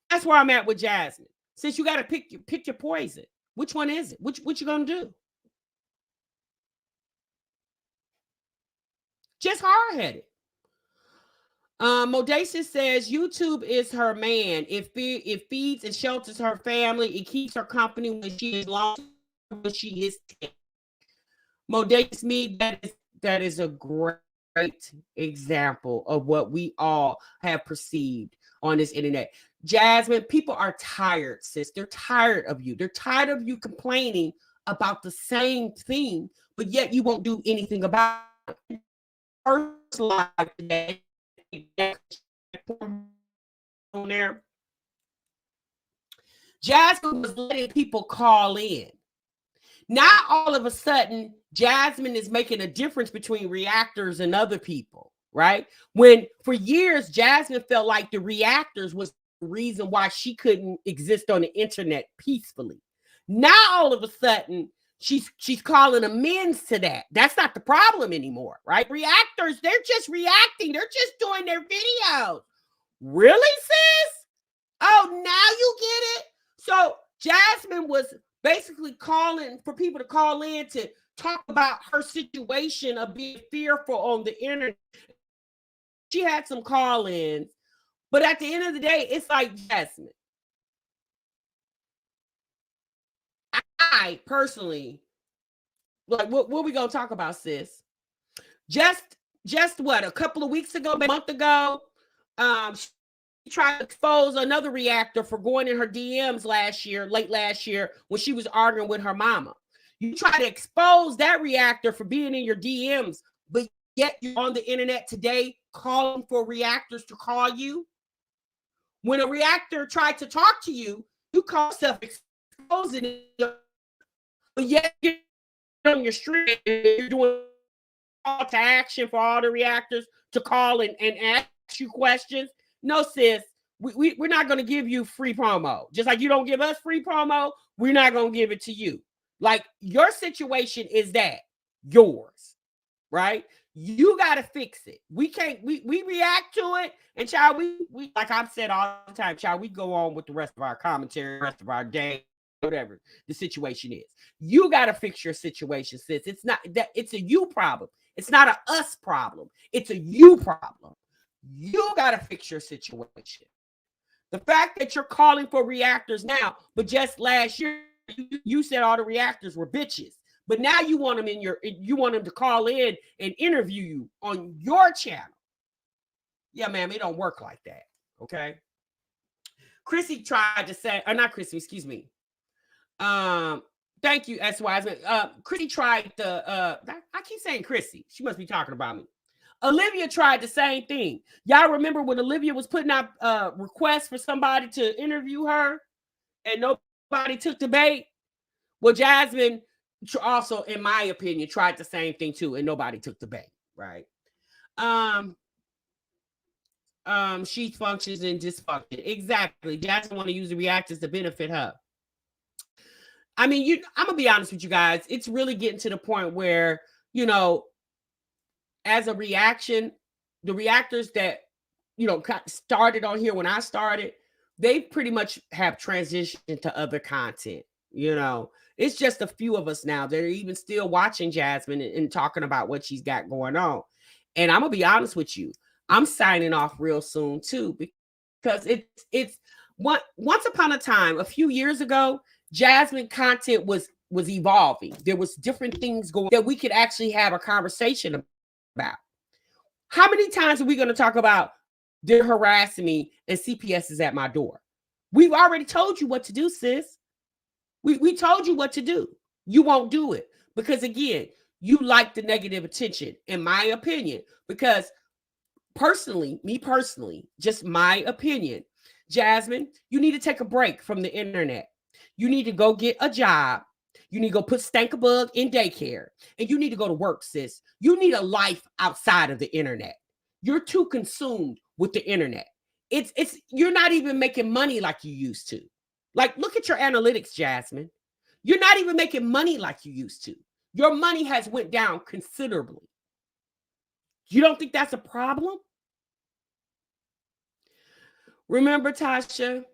That's where I'm at with Jasmine. Since you got to pick your poison. Which one is it? What you gonna do? Just hard-headed. Modacious says YouTube is her man. It feeds and shelters her family. It keeps her company when she is long, when she is 10. Modacious, me, that is a great example of what we all have perceived on this internet. Jasmine, people are tired, sis. They're tired of you. They're tired of you complaining about the same thing, but yet you won't do anything about it. First live today, on there, Jasmine was letting people call in. Now all of a sudden, Jasmine is making a difference between reactors and other people, right? When for years, Jasmine felt like the reactors was the reason why she couldn't exist on the internet peacefully. Now all of a sudden, she's calling amends to that. That's not the problem anymore, right? Reactors, they're just reacting. They're just doing their videos. Really, sis? Oh, now you get it? So Jasmine was basically calling for people to call in to talk about her situation of being fearful on the internet. She had some call-ins, but at the end of the day, it's like, Jasmine, I personally, like, what we gonna talk about, sis? Just what, a couple of weeks ago, a month ago, she tried to expose another reactor for going in her DMs late last year, when she was arguing with her mama. You try to expose that reactor for being in your DMs, but yet you're on the internet today calling for reactors to call you. When a reactor tried to talk to you, you call yourself exposing it, but yet you're on your stream, you're doing call to action for all the reactors to call and ask you questions. No, sis, we're not going to give you free promo. Just like you don't give us free promo, we're not going to give it to you. Like, your situation is that yours, right? You got to fix it. We can't, we react to it, and child, we like I've said all the time, child, we go on with the rest of our commentary, the rest of our day, whatever the situation is. You got to fix your situation, sis. It's not that, it's a you problem. It's not a us problem. It's a you problem. You got to fix your situation. The fact that you're calling for reactors now, but just last year you said all the reactors were bitches, but now you want them you want them to call in and interview you on your channel. Yeah, ma'am, it don't work like that. Okay. Chrissy tried to say, or not Chrissy, excuse me. Thank you, S. Wiseman. Chrissy tried to, I keep saying Chrissy. She must be talking about me. Olivia tried the same thing. Y'all remember when Olivia was putting out requests for somebody to interview her and nobody took the bait? Well, Jasmine also, in my opinion, tried the same thing too, and nobody took the bait, right? She functions in dysfunction. Exactly. Jasmine want to use the reactors to benefit her. I mean, I'm gonna be honest with you guys. It's really getting to the point where, as a reaction, the reactors that, started on here when I started, they pretty much have transitioned to other content. It's just a few of us now that are even still watching Jasmine and talking about what she's got going on. And I'm gonna be honest with you, I'm signing off real soon too, because it's once upon a time, a few years ago, Jasmine content was evolving. There was different things going that we could actually have a conversation about. How many times are we going to talk about they're harassing me and CPS is at my door? We've already told you what to do, sis. We told you what to do. You won't do it because, again, you like the negative attention, in my opinion. Because me personally, just my opinion, Jasmine, you need to take a break from the internet. You need to go get a job. You need to go put Stank-a-Bug in daycare. And you need to go to work, sis. You need a life outside of the internet. You're too consumed with the internet. You're not even making money like you used to. Like, look at your analytics, Jasmine. You're not even making money like you used to. Your money has went down considerably. You don't think that's a problem? Remember, Tasha?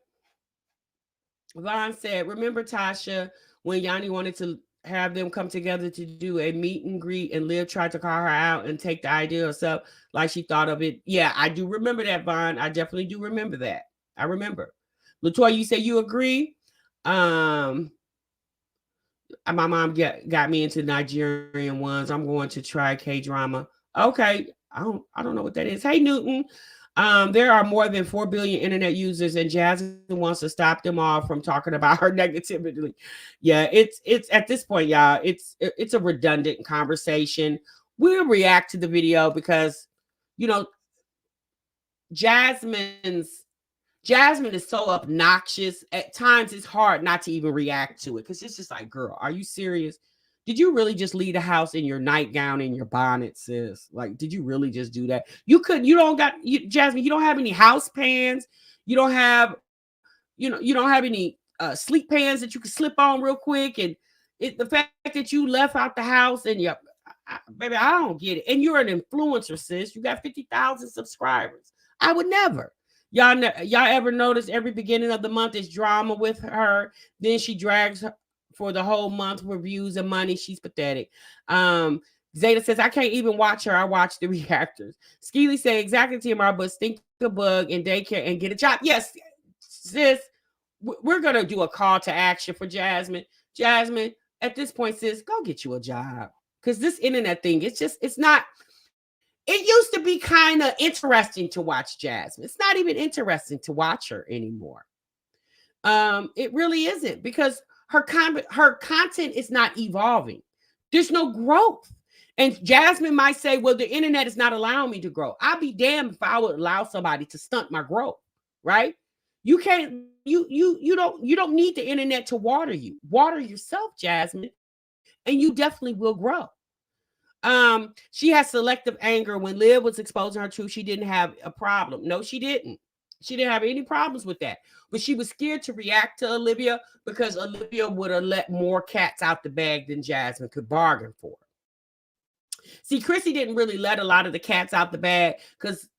Vaughn said, remember, Tasha, when Yanni wanted to have them come together to do a meet and greet and Liv tried to call her out and take the idea herself like she thought of it? Yeah, I do remember that, Vaughn. I definitely do remember that. I remember. LaToya, you say you agree? My mom got me into Nigerian ones. I'm going to try K-drama. Okay. I don't know what that is. Hey, Newton. There are more than 4 billion internet users, and Jasmine wants to stop them all from talking about her negativity. Yeah, it's at this point, y'all, it's a redundant conversation. We'll react to the video because, Jasmine's Jasmine is so obnoxious. At times, it's hard not to even react to it because it's just like, girl, are you serious? Did you really just leave the house in your nightgown and your bonnet, sis? Like, did you really just do that? You don't got, Jasmine, you don't have any house pans. You don't have, you don't have any sleep pans that you can slip on real quick. And the fact that you left out the house and baby, I don't get it. And you're an influencer, sis. You got 50,000 subscribers. I would never. Y'all ever notice every beginning of the month is drama with her? Then she drags her for the whole month with views and money. She's pathetic. Zeta says, I can't even watch her. I watch the reactors. Skeely say, exactly, TMR, but stink the bug in daycare and get a job. Yes, sis, we're going to do a call to action for Jasmine. Jasmine, at this point, sis, go get you a job. Because this internet thing, it's not, it used to be kind of interesting to watch Jasmine. It's not even interesting to watch her anymore. It really isn't, because her content is not evolving. There's no growth. And Jasmine might say, well, the internet is not allowing me to grow. I'd be damned if I would allow somebody to stunt my growth, right? You can't, you don't need the internet to water you. Water yourself, Jasmine, and you definitely will grow. She has selective anger. When Liv was exposing her truth, she didn't have a problem. No, she didn't. She didn't have any problems with that. But she was scared to react to Olivia because Olivia would have let more cats out the bag than Jasmine could bargain for. See, Chrissy didn't really let a lot of the cats out the bag because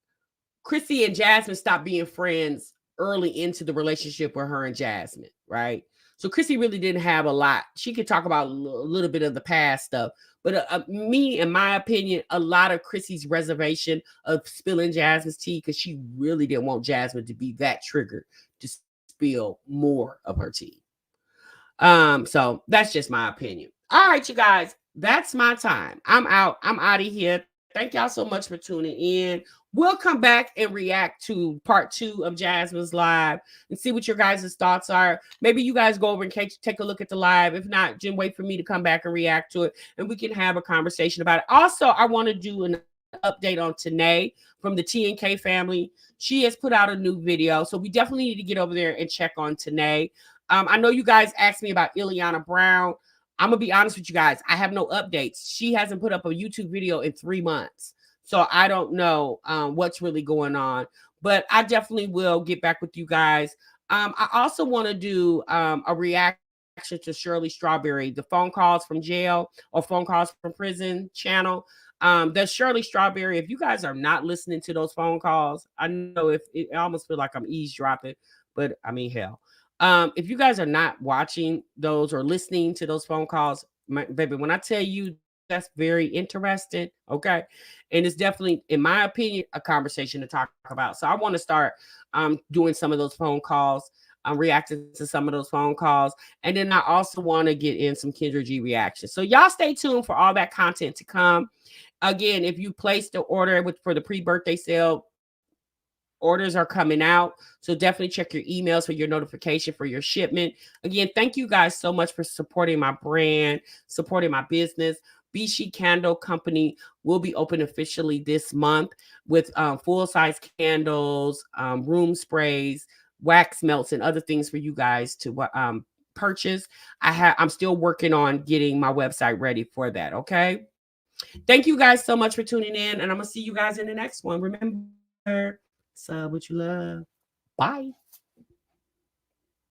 Chrissy and Jasmine stopped being friends early into the relationship with her and Jasmine, right? So Chrissy really didn't have a lot. She could talk about a little bit of the past stuff. But me, in my opinion, a lot of Chrissy's reservation of spilling Jasmine's tea, because she really didn't want Jasmine to be that triggered to spill more of her tea. So that's just my opinion. All right, you guys, that's my time. I'm out. I'm out of here. Thank y'all so much for tuning in. We'll come back and react to part 2 of Jasmine's live and see what your guys' thoughts are. Maybe you guys go over and take a look at the live. If not, just wait for me to come back and react to it, and we can have a conversation about it. Also, I want to do an update on Tanae from the T&K family. She has put out a new video, so we definitely need to get over there and check on Tanae. I know you guys asked me about Ileana Brown. I'm going to be honest with you guys. I have no updates. She hasn't put up a YouTube video in 3 months. So I don't know what's really going on, but I definitely will get back with you guys. I also want to do a reaction to Shirley Strawberry, the phone calls from jail or phone calls from prison channel. The Shirley Strawberry, if you guys are not listening to those phone calls, I know I almost feel like I'm eavesdropping, but I mean, hell. If you guys are not watching those or listening to those phone calls, baby, when I tell you that's very interesting, okay? And it's definitely, in my opinion, a conversation to talk about. So I want to start doing some of those phone calls, reacting to some of those phone calls. And then I also want to get in some Kendra G reactions. So y'all stay tuned for all that content to come. Again, if you placed the order for the pre-birthday sale, orders are coming out. So definitely check your emails for your notification for your shipment. Again, thank you guys so much for supporting my brand, supporting my business. Bishi Candle Company will be open officially this month with full-size candles, room sprays, wax melts, and other things for you guys to purchase. I'm still working on getting my website ready for that, okay? Thank you guys so much for tuning in, and I'm going to see you guys in the next one. Remember, sub what you love. Bye.